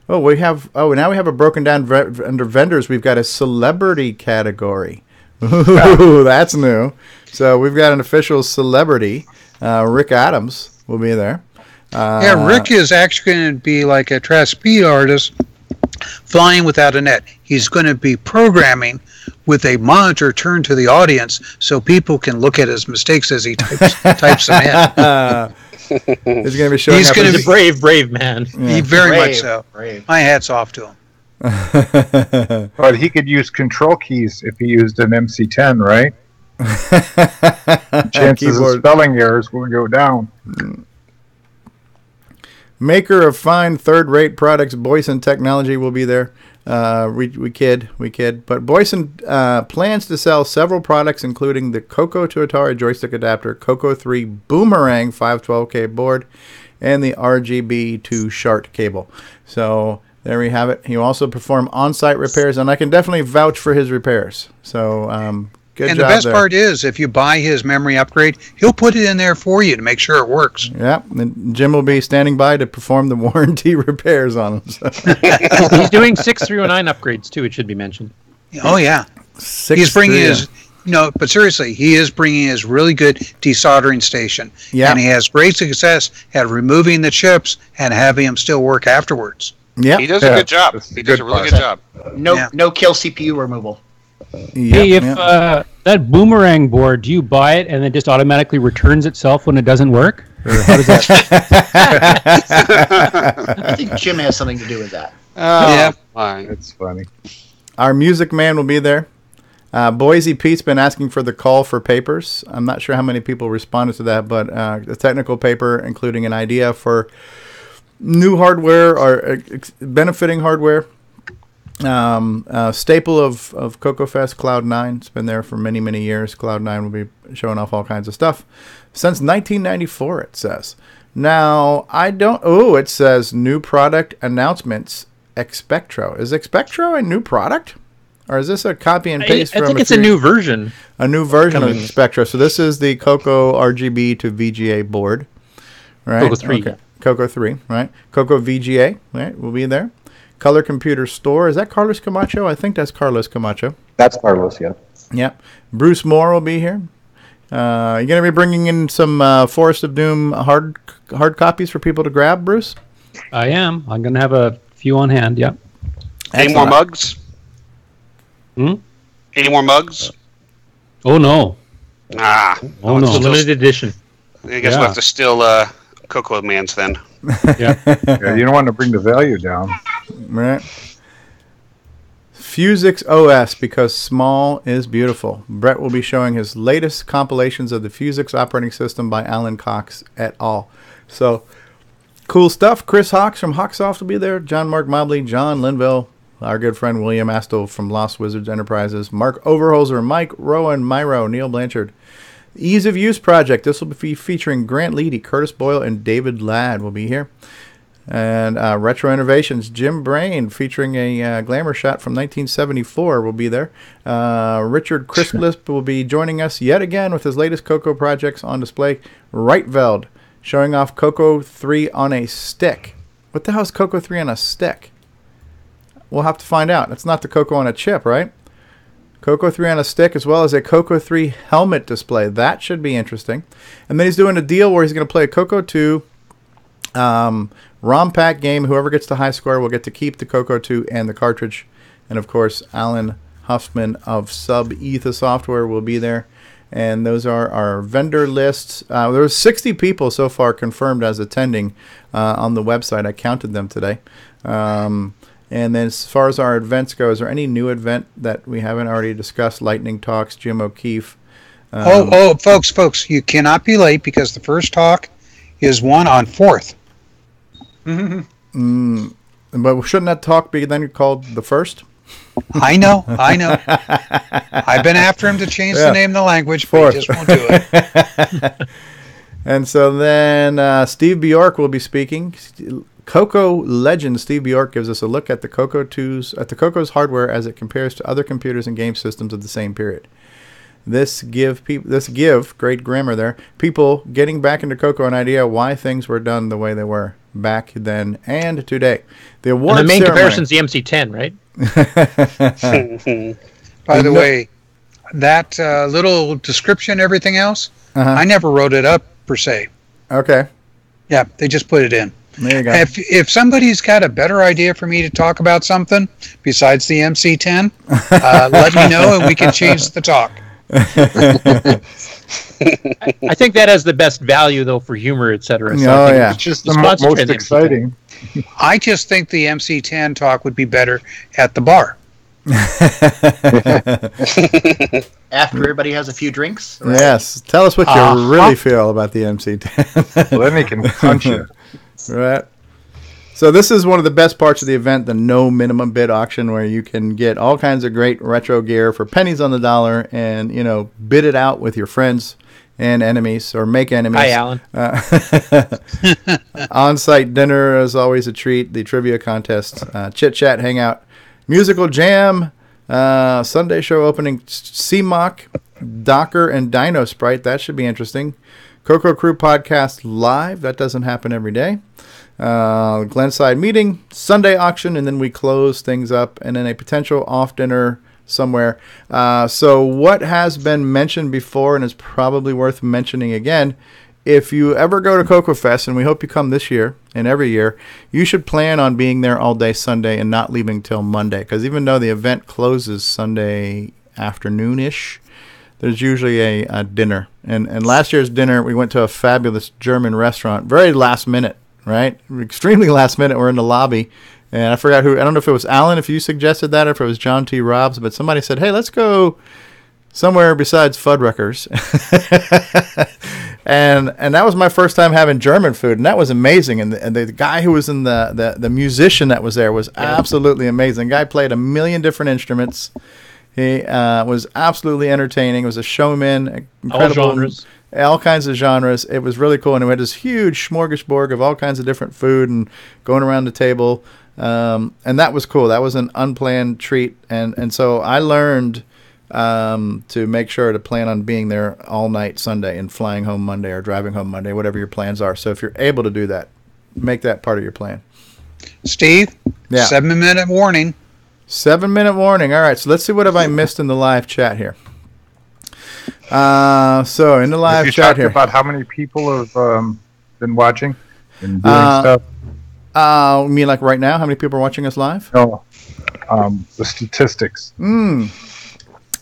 Now we have a broken down under vendors. We've got a celebrity category. Ooh, that's new. So we've got an official celebrity. Rick Adams will be there. Rick is actually going to be like a transpired artist flying without a net. He's going to be programming with a monitor turned to the audience so people can look at his mistakes as he types them in. He's going to be showing He's up. He's a brave man. Yeah. Very much so. Brave. My hat's off to him. But he could use control keys if he used an MC10, right? Chances of spelling errors will go down. Maker of fine third-rate products, Boyson Technology will be there. We kid. But Boyson plans to sell several products, including the CoCo to Atari joystick adapter, CoCo 3 Boomerang 512K board, and the RGB to Shart cable. So there we have it. He will also perform on-site repairs, and I can definitely vouch for his repairs. So Good and job the best there. part is, if you buy his memory upgrade, he'll put it in there for you to make sure it works. Yeah, and Jim will be standing by to perform the warranty repairs on them. So. He's doing 6309 upgrades too. It should be mentioned. Oh yeah, he's bringing his. No, but seriously, he is bringing his really good desoldering station. Yeah, and he has great success at removing the chips and having them still work afterwards. Yeah, he does a good job. He does a really good job. No kill CPU removal. Hey, if that boomerang board, do you buy it and it just automatically returns itself when it doesn't work? Or how does that? I think Jim has something to do with that. Yeah, fine. That's funny. Our music man will be there. Boise Pete's been asking for the call for papers. I'm not sure how many people responded to that, but a technical paper including an idea for new hardware or benefiting hardware. Staple of CoCoFEST, Cloud9. It's been there for many, many years. Cloud9 will be showing off all kinds of stuff. Since 1994, it says. Now, it says new product announcements, Expectro. Is Expectro a new product? Or is this a copy and paste? I think it's a new version. A new version of Expectro. So this is the CoCo RGB to VGA board. Right? CoCo 3. Okay. CoCo 3, right? CoCo VGA, right? Will be there. Color Computer Store. Is that Carlos Camacho? I think that's Carlos Camacho. That's Carlos, yeah. Yep. Bruce Moore will be here. You're going to be bringing in some Forest of Doom hard copies for people to grab, Bruce? I am. I'm going to have a few on hand, yep. Any more mugs? Any more mugs? Oh, no. Oh, no. It's a limited edition. I guess we'll have to steal Coco Man's then. Yeah, you don't want to bring the value down. Right. Fusix OS, because small is beautiful. Brett will be showing his latest compilations of the Fusix operating system by Alan Cox et al. So, cool stuff. Chris Hawks from Hawksoft will be there. John Mark Mobley, John Linville, our good friend William Astle from Lost Wizards Enterprises, Mark Overholser, Mike Rowan, Myro, Neil Blanchard. Ease of Use Project. This will be featuring Grant Leighty, Curtis Boyle, and David Ladd will be here. And Retro Innovations, Jim Brain, featuring a glamour shot from 1974 will be there. Richard Crisplip will be joining us yet again with his latest CoCo projects on display. Reitveld, showing off CoCo 3 on a stick. What the hell is CoCo 3 on a stick? We'll have to find out. It's not the CoCo on a chip, right? CoCo 3 on a stick, as well as a CoCo 3 helmet display. That should be interesting. And then he's doing a deal where he's going to play a CoCo 2 ROM pack game. Whoever gets the high score will get to keep the CoCo 2 and the cartridge. And, of course, Alan Huffman of Sub-Etha Software will be there. And those are our vendor lists. There were 60 people so far confirmed as attending on the website. I counted them today. And then as far as our events go, is there any new event that we haven't already discussed? Lightning Talks, Jim O'Keefe. Folks, you cannot be late because the first talk is one on 4th. But shouldn't that talk be then called the first? I know. I've been after him to change the name of the language, but he just won't do it. And so then Steve Bjork will be speaking. CoCo legend Steve Bjork gives us a look at the CoCo's hardware as it compares to other computers and game systems of the same period. This give great grammar there, people getting back into CoCo an idea why things were done the way they were back then and today. The award and the main ceremony. comparison's the MC10, right? By the way, that little description, everything else, I never wrote it up per se. Okay. Yeah, they just put it in. There you go. If somebody's got a better idea for me to talk about something besides the MC10, let me know and we can change the talk. I think that has the best value, though, for humor, etc. So it's just the most exciting. I just think the MC10 talk would be better at the bar. After everybody has a few drinks. Right? Yes. Tell us what you really feel about the MC10. Well, then they can punch you. Right. So this is one of the best parts of the event, the no minimum bid auction, where you can get all kinds of great retro gear for pennies on the dollar and, bid it out with your friends and enemies or make enemies. Hi, Alan. On-site dinner is always a treat. The trivia contest, chit-chat, hangout, musical jam, Sunday show opening CMOC, Docker, and Dino Sprite. That should be interesting. CoCo Crew podcast live. That doesn't happen every day. Glenside meeting, Sunday auction, and then we close things up, and then a potential off dinner somewhere. So what has been mentioned before and is probably worth mentioning again, if you ever go to CoCoFEST, and we hope you come this year and every year, you should plan on being there all day Sunday and not leaving till Monday, because even though the event closes Sunday afternoon-ish, there's usually a dinner. And last year's dinner, we went to a fabulous German restaurant, very last minute, right? Extremely last minute. We're in the lobby. And I forgot who, I don't know if it was Alan, if you suggested that, or if it was John T. Robbs, but somebody said, hey, let's go somewhere besides Fuddruckers. and that was my first time having German food, and that was amazing. And the guy who was in the musician that was there was absolutely amazing. The guy played a million different instruments. He was absolutely entertaining. It was a showman. Incredible, all genres. All kinds of genres. It was really cool. And we had this huge smorgasbord of all kinds of different food and going around the table. And that was cool. That was an unplanned treat. And so I learned to make sure to plan on being there all night Sunday and flying home Monday or driving home Monday, whatever your plans are. So if you're able to do that, make that part of your plan. Steve, 7-minute warning. 7-minute warning. All right, so let's see what have I missed in the live chat here. So in the live chat here, about how many people have been watching and doing stuff. You mean like right now? How many people are watching us live? No, the statistics.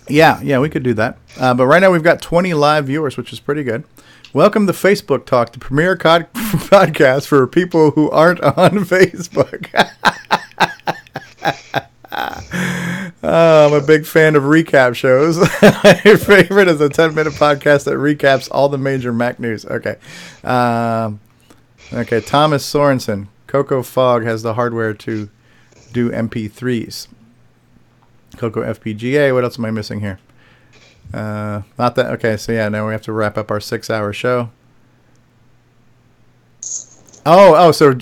Yeah, we could do that. But right now we've got 20 live viewers, which is pretty good. Welcome to Facebook Talk, the premier podcast for people who aren't on Facebook. I'm a big fan of recap shows. My favorite is a 10-minute podcast that recaps all the major Mac news. Okay. Okay, Thomas Sorensen. Coco Fog has the hardware to do MP3s. Coco FPGA. What else am I missing here? Not that. Okay, so yeah, now we have to wrap up our 6-hour show. So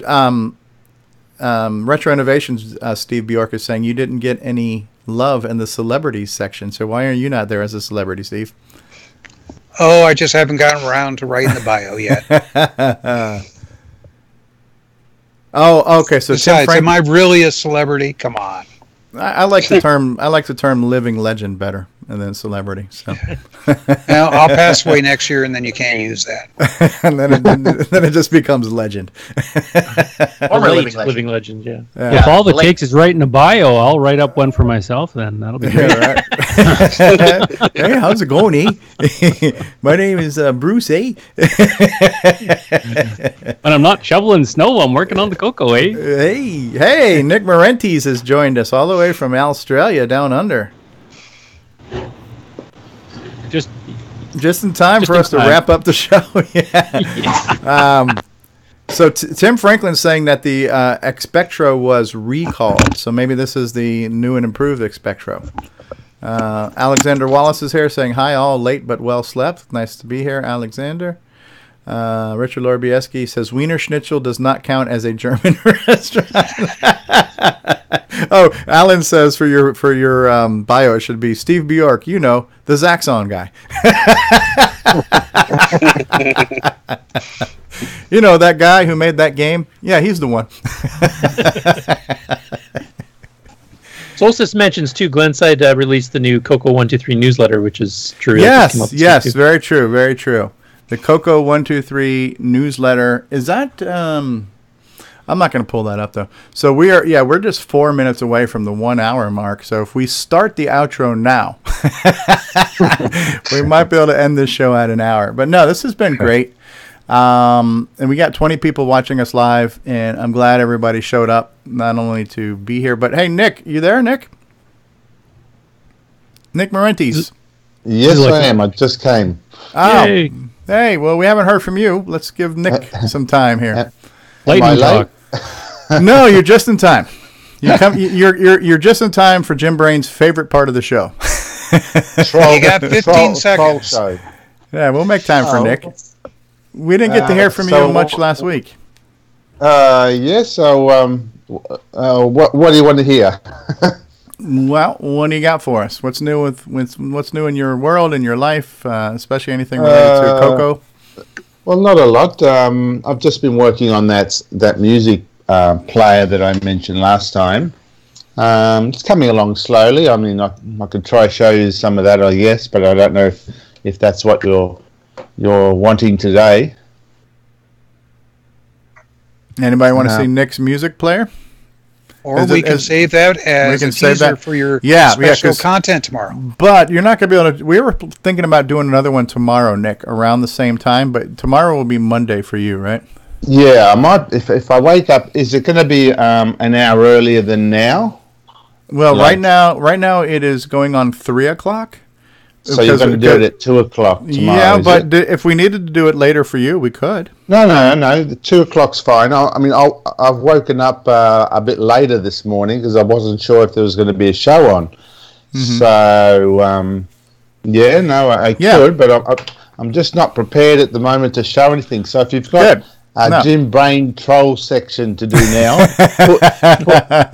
Retro Innovations, Steve Bjork is saying you didn't get any love in the celebrities section. So why are you not there as a celebrity, Steve? Oh, I just haven't gotten around to writing the bio yet. Oh, okay. So besides, am I really a celebrity? Come on. I like the term. I like the term "living legend" better than celebrity. So, well, I'll pass away next year, and then you can't use that. And then it just becomes legend. Or living legend. Yeah. If all the cakes is right in the bio, I'll write up one for myself. Then that'll be great. Right. Hey, how's it going, eh? My name is Bruce, eh? When I'm not shoveling snow, I'm working on the cocoa, eh? Hey, Nick Marentes has joined us all the way from Australia down under. Just in time for us to wrap up the show. Yeah. So Tim Franklin's saying that the Expectro was recalled. So maybe this is the new and improved Expectro. Alexander Wallace is here saying, hi all, late but well slept. Nice to be here, Alexander. Richard Lorbieski says, Wiener Schnitzel does not count as a German restaurant. Oh, Alan says for your bio, it should be Steve Bjork, the Zaxxon guy. That guy who made that game? Yeah, he's the one. Solstice mentions too, Glenside released the new CoCo 123 newsletter, which is true. Yes, very true, very true. The CoCo 123 newsletter, is that I'm not going to pull that up though. So we're just 4 minutes away from the 1 hour mark. So if we start the outro now, we might be able to end this show at an hour. But no, this has been great. And we got 20 people watching us live, and I'm glad everybody showed up, not only to be here, but hey, Nick, you there, Nick? Nick Marentes. Yes, I am. I just came. Oh, hey, well, we haven't heard from you. Let's give Nick some time here. Lightning talk. No, you're just in time. You're just in time for Jim Brain's favorite part of the show. You got 15 seconds. Yeah, we'll make time for Nick. We didn't get to hear from you much last week. Yes. So, what do you want to hear? Well, what do you got for us? What's new with what's new in your world, in your life, especially anything related to CoCo? Well, not a lot. I've just been working on that music player that I mentioned last time. It's coming along slowly. I mean, I could try show you some of that, I guess, but I don't know if that's what you're wanting today. Anybody want to see Nick's music player? Or we can save that as a teaser for your special content tomorrow. But you're not going to be able to... We were thinking about doing another one tomorrow, Nick, around the same time, but tomorrow will be Monday for you, right? Yeah, I might... If I wake up... Is it going to be an hour earlier than now? Well, right now it is going on 3 o'clock. So you're going to do it at 2 o'clock tomorrow? Yeah, but if we needed to do it later for you, we could. No. The 2 o'clock's fine. I've woken up a bit later this morning because I wasn't sure if there was going to be a show on. Mm-hmm. So, I could, but I'm just not prepared at the moment to show anything. So if you've got Jim Brain troll section to do now,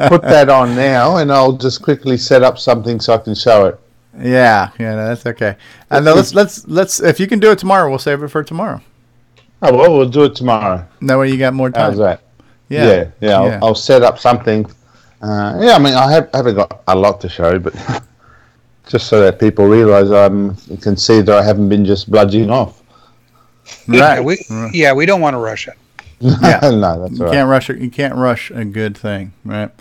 put that on now, and I'll just quickly set up something so I can show it. Yeah, no, that's okay. And let's if you can do it tomorrow, we'll save it for tomorrow. Oh well, we'll do it tomorrow. That way you got more time. How's that? Yeah. I'll set up something. I mean, I haven't got a lot to show, but just so that people realise can see that I haven't been just bludging off. Right. We don't want to rush it. Yeah. No, that's all right. Can't rush it. You can't rush a good thing, right?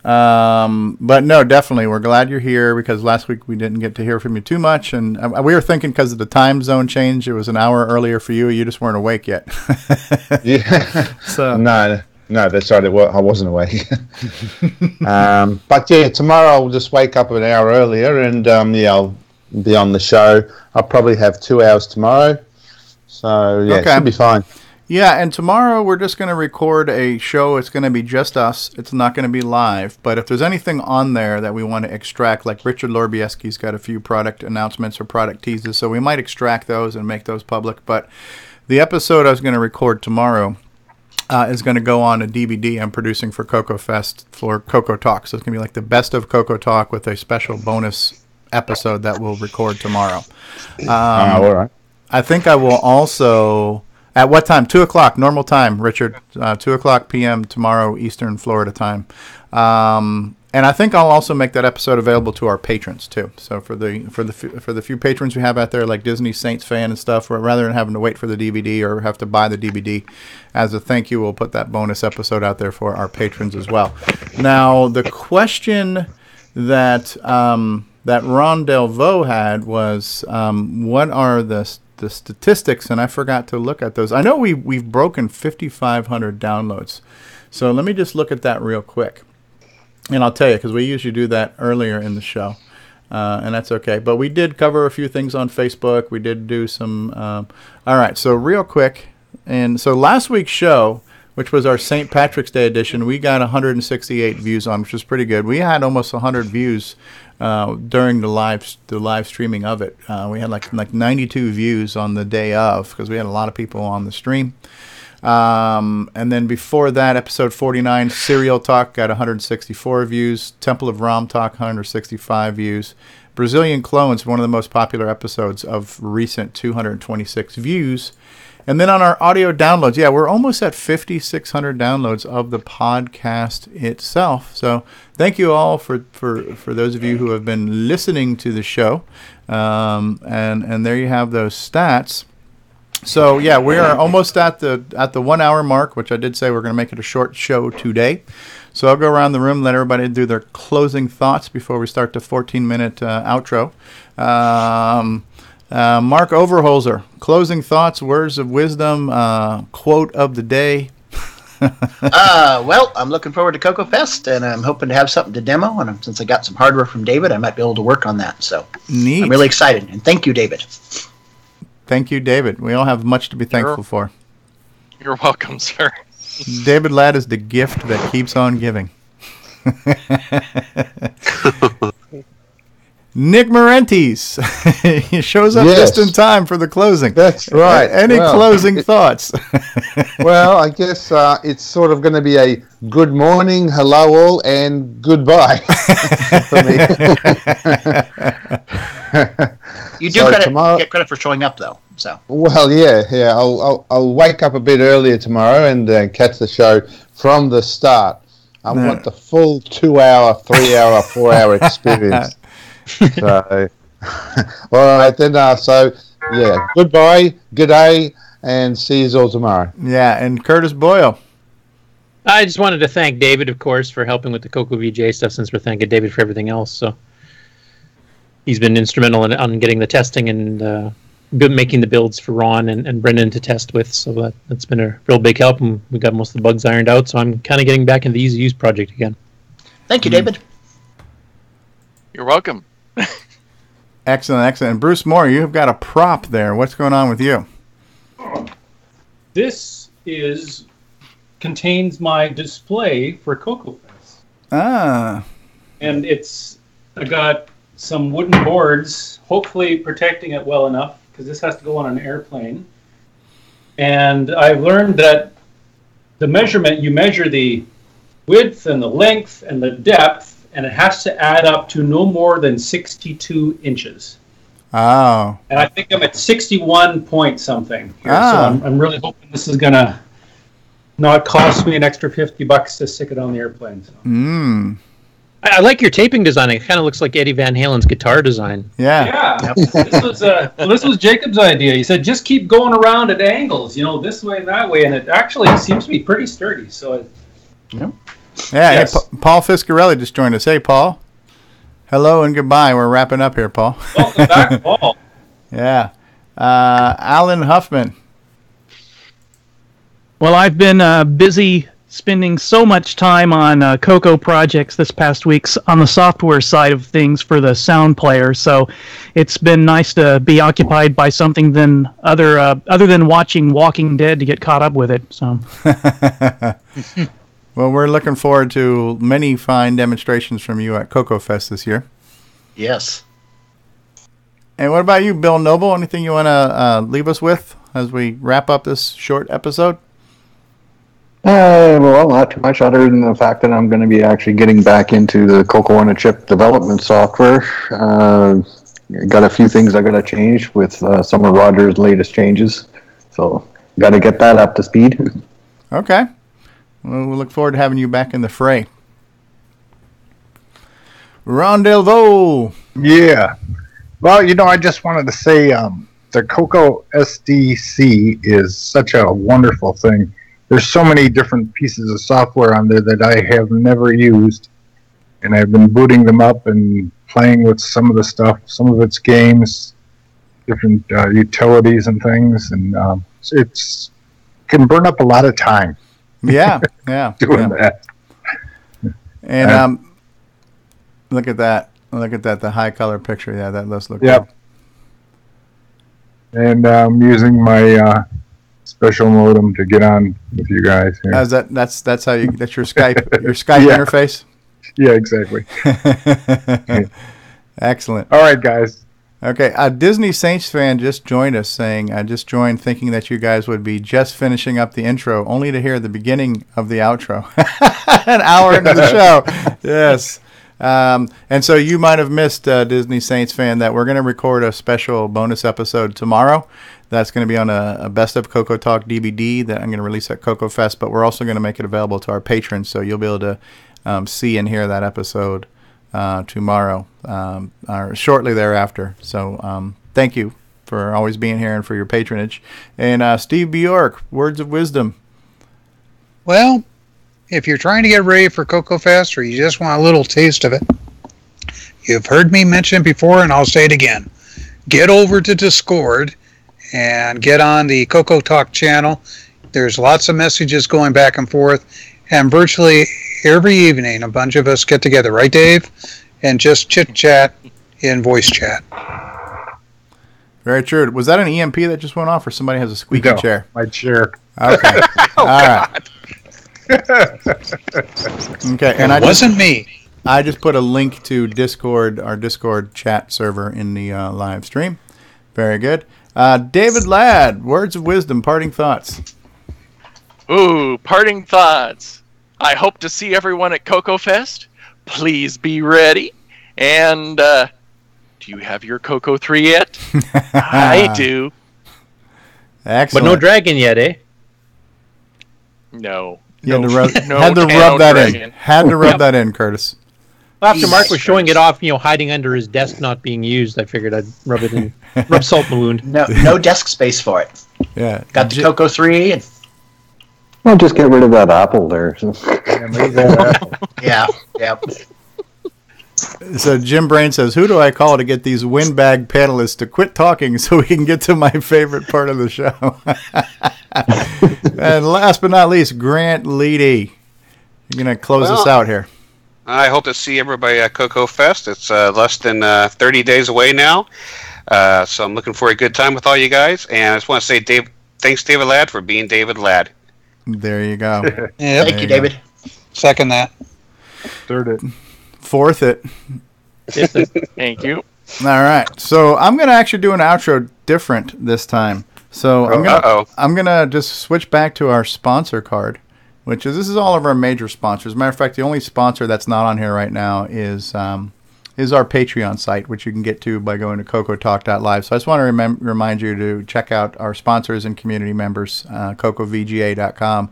But no, definitely, we're glad you're here because last week we didn't get to hear from you too much, and we were thinking because of the time zone change, it was an hour earlier for you. You just weren't awake yet. Yeah. So no, that's right. I wasn't awake. But yeah, tomorrow I'll just wake up an hour earlier, and I'll be on the show. I'll probably have 2 hours tomorrow, so it should be fine. Yeah, and tomorrow we're just going to record a show. It's going to be just us. It's not going to be live. But if there's anything on there that we want to extract, like Richard Lorbieski's got a few product announcements or product teases, so we might extract those and make those public. But the episode I was going to record tomorrow is going to go on a DVD I'm producing for CoCoFEST for CoCoTALK. So it's going to be like the best of CoCoTALK with a special bonus episode that we'll record tomorrow. All right. I think I will also... At what time? 2 o'clock, normal time, Richard. 2 o'clock p.m. tomorrow, Eastern Florida time. And I think I'll also make that episode available to our patrons too. So for the few patrons we have out there, like Disney Saints fan and stuff, rather than having to wait for the DVD or have to buy the DVD, as a thank you, we'll put that bonus episode out there for our patrons as well. Now, the question that that Ron Delvaux had was, what are the statistics, and I forgot to look at those. I know we've broken 5,500 downloads. So let me just look at that real quick. And I'll tell you, because we usually do that earlier in the show. And that's okay. But we did cover a few things on Facebook. We did do some... all right, so real quick. And so last week's show, which was our St. Patrick's Day edition, we got 168 views on, which was pretty good. We had almost 100 views during the live streaming of it. We had like 92 views on the day of because we had a lot of people on the stream. And then before that, episode 49, Serial Talk got 164 views. Temple of Rom Talk, 165 views. Brazilian Clones, one of the most popular episodes of recent, 226 views. And then on our audio downloads, we're almost at 5,600 downloads of the podcast itself. So thank you all for those of you who have been listening to the show. And there you have those stats. So we are almost at the 1 hour mark, which I did say we're going to make it a short show today. So I'll go around the room, let everybody do their closing thoughts before we start the 14-minute outro. Mark Overholser, closing thoughts, words of wisdom, quote of the day. Well, I'm looking forward to CoCoFEST, and I'm hoping to have something to demo. And since I got some hardware from David, I might be able to work on that. So neat. I'm really excited, and thank you, David. Thank you, David. We all have much to be thankful for. You're welcome, sir. David Ladd is the gift that keeps on giving. Nick Marentes. He shows up just in time for the closing. That's right. Any closing thoughts? Well, I guess it's sort of going to be a good morning, hello all, and goodbye for me. You do get credit for showing up, though. So. Well, yeah. I'll wake up a bit earlier tomorrow and catch the show from the start. I want the full 2 hour, 3 hour, 4 hour experience. So, all right then. Goodbye, good day, and see you all tomorrow. Yeah, and Curtis Boyle. I just wanted to thank David, of course, for helping with the CoCo VGA stuff, since we're thanking David for everything else. So he's been instrumental in getting the testing and making the builds for Ron and Brendan to test with. So that's been a real big help, and we got most of the bugs ironed out. So I'm kind of getting back into the easy use project again. Thank you, David. You're welcome. Excellent. And Bruce Moore, you've got a prop there. What's going on with you? This contains my display for CoCoFEST. Ah. And I got some wooden boards, hopefully protecting it well enough, because this has to go on an airplane. And I've learned that the measurement, you measure the width and the length and the depth, and it has to add up to no more than 62 inches. Oh. And I think I'm at 61 point something here. So I'm really hoping this is going to not cost me an extra $50 to stick it on the airplane. So. I like your taping design. It kind of looks like Eddie Van Halen's guitar design. Yeah. This was Jacob's idea. He said, just keep going around at angles, this way and that way. And it actually seems to be pretty sturdy. So Yes. Hey, Paul Fiscarelli just joined us. Hey, Paul. Hello and goodbye. We're wrapping up here, Paul. Welcome back, Paul. Yeah. Alan Huffman. Well, I've been busy spending so much time on CoCo projects this past week on the software side of things for the sound player. So it's been nice to be occupied by something other than watching Walking Dead to get caught up with it. So. Well, we're looking forward to many fine demonstrations from you at CoCoFEST this year. Yes. And what about you, Bill Noble? Anything you want to leave us with as we wrap up this short episode? Well, not too much other than the fact that I'm going to be actually getting back into the CoCo on a chip development software. Got a few things I got to change with some of Roger's latest changes. So got to get that up to speed. Okay. Well, we'll look forward to having you back in the fray. Ron Delvaux. Yeah. Well, I just wanted to say the CoCo SDC is such a wonderful thing. There's so many different pieces of software on there that I have never used, and I've been booting them up and playing with some of the stuff, some of its games, different utilities and things, and it's can burn up a lot of time. Yeah. Doing that. And look at that. The high color picture. Yeah, that does look good. And I'm using my special modem to get on with you guys here. That's how that's your Skype interface? Yeah, exactly. Excellent. All right, guys. Okay, a Disney Saints fan just joined us saying, I just joined thinking that you guys would be just finishing up the intro, only to hear the beginning of the outro. An hour into the show. Yes. And so you might have missed, Disney Saints fan, that we're going to record a special bonus episode tomorrow. That's going to be on a Best of CoCoTALK DVD that I'm going to release at CoCoFEST, but we're also going to make it available to our patrons, so you'll be able to see and hear that episode tomorrow or shortly thereafter. So thank you for always being here and for your patronage. And Steve Bjork, words of wisdom. Well, if you're trying to get ready for CoCoFEST or you just want a little taste of it, you've heard me mention it before and I'll say it again. Get over to Discord and get on the CoCoTALK channel. There's lots of messages going back and forth, and virtually every evening a bunch of us get together, right, Dave? And just chit-chat in voice chat. Very true. Was that an EMP that just went off, or somebody has a squeaky chair? My chair. Okay. All right. Okay. And it wasn't me. I just put a link to Discord, our Discord chat server in the live stream. Very good. David Ladd, words of wisdom, parting thoughts. Ooh, parting thoughts. I hope to see everyone at CoCoFEST. Please be ready. And do you have your CoCo 3 yet? I do. Excellent. But no dragon yet, eh? No. Had to rub that in. Had to rub that in, Curtis. Well, after Mark was showing it off, hiding under his desk not being used, I figured I'd rub it in. Rub salt in the wound. No desk space for it. Yeah. Got the CoCo 3 and... Well, just get rid of that apple there. Yeah. So Jim Brain says, who do I call to get these windbag panelists to quit talking so we can get to my favorite part of the show? And last but not least, Grant Leighty. You're going to close us out here. I hope to see everybody at CoCoFEST. It's less than 30 days away now. So I'm looking for a good time with all you guys. And I just want to say thanks, David Ladd, for being David Ladd. There you go. Thank you, David. Second that. Third it. Fourth it. Thank you. All right. So I'm going to actually do an outro different this time. So I'm gonna just switch back to our sponsor card, this is all of our major sponsors. As a matter of fact, the only sponsor that's not on here right now is our Patreon site, which you can get to by going to CoCoTALK.live. So I just want to remind you to check out our sponsors and community members, CoCoVGA.com,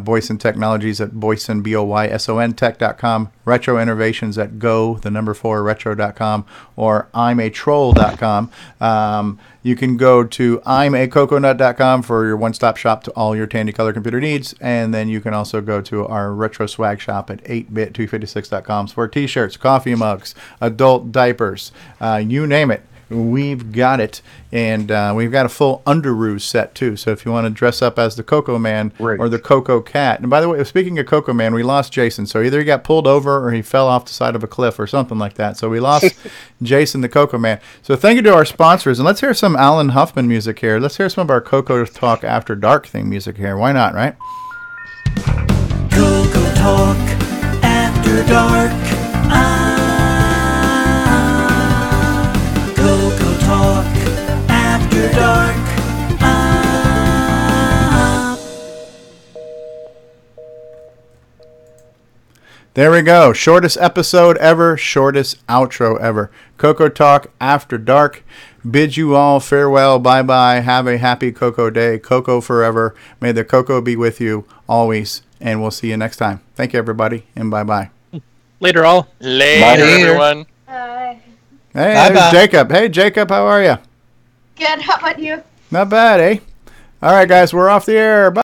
Boyson Technologies at Boyson, Boyson Tech.com, Retro Innovations at Retro.com, or I'mATroll.com. You can go to I'mACoconut.com for your one-stop shop to all your Tandy Color computer needs, and then you can also go to our Retro Swag Shop at 8bit256.com for t-shirts, coffee mugs, adult diapers, you name it. We've got it, and we've got a full underoos set too. So if you want to dress up as the CoCo Man or the CoCo Cat, and by the way, speaking of CoCo Man, we lost Jason. So either he got pulled over or he fell off the side of a cliff or something like that. So we lost Jason the CoCo Man. So thank you to our sponsors, and let's hear some Alan Huffman music here. Let's hear some of our CoCoTALK After Dark theme music here. Why not, right? CoCoTALK After Dark. CoCoTALK After Dark. There we go. Shortest episode ever, shortest outro ever. CoCoTALK After Dark. Bid you all farewell, bye-bye. Have a happy CoCo day. CoCo forever. May the CoCo be with you always. And we'll see you next time. Thank you, everybody, and bye-bye. Later, all. Later, everyone. Bye. Hey, there's Jacob. Hey, Jacob, how are you? Good. How about you? Not bad, eh? All right, guys, we're off the air. Bye.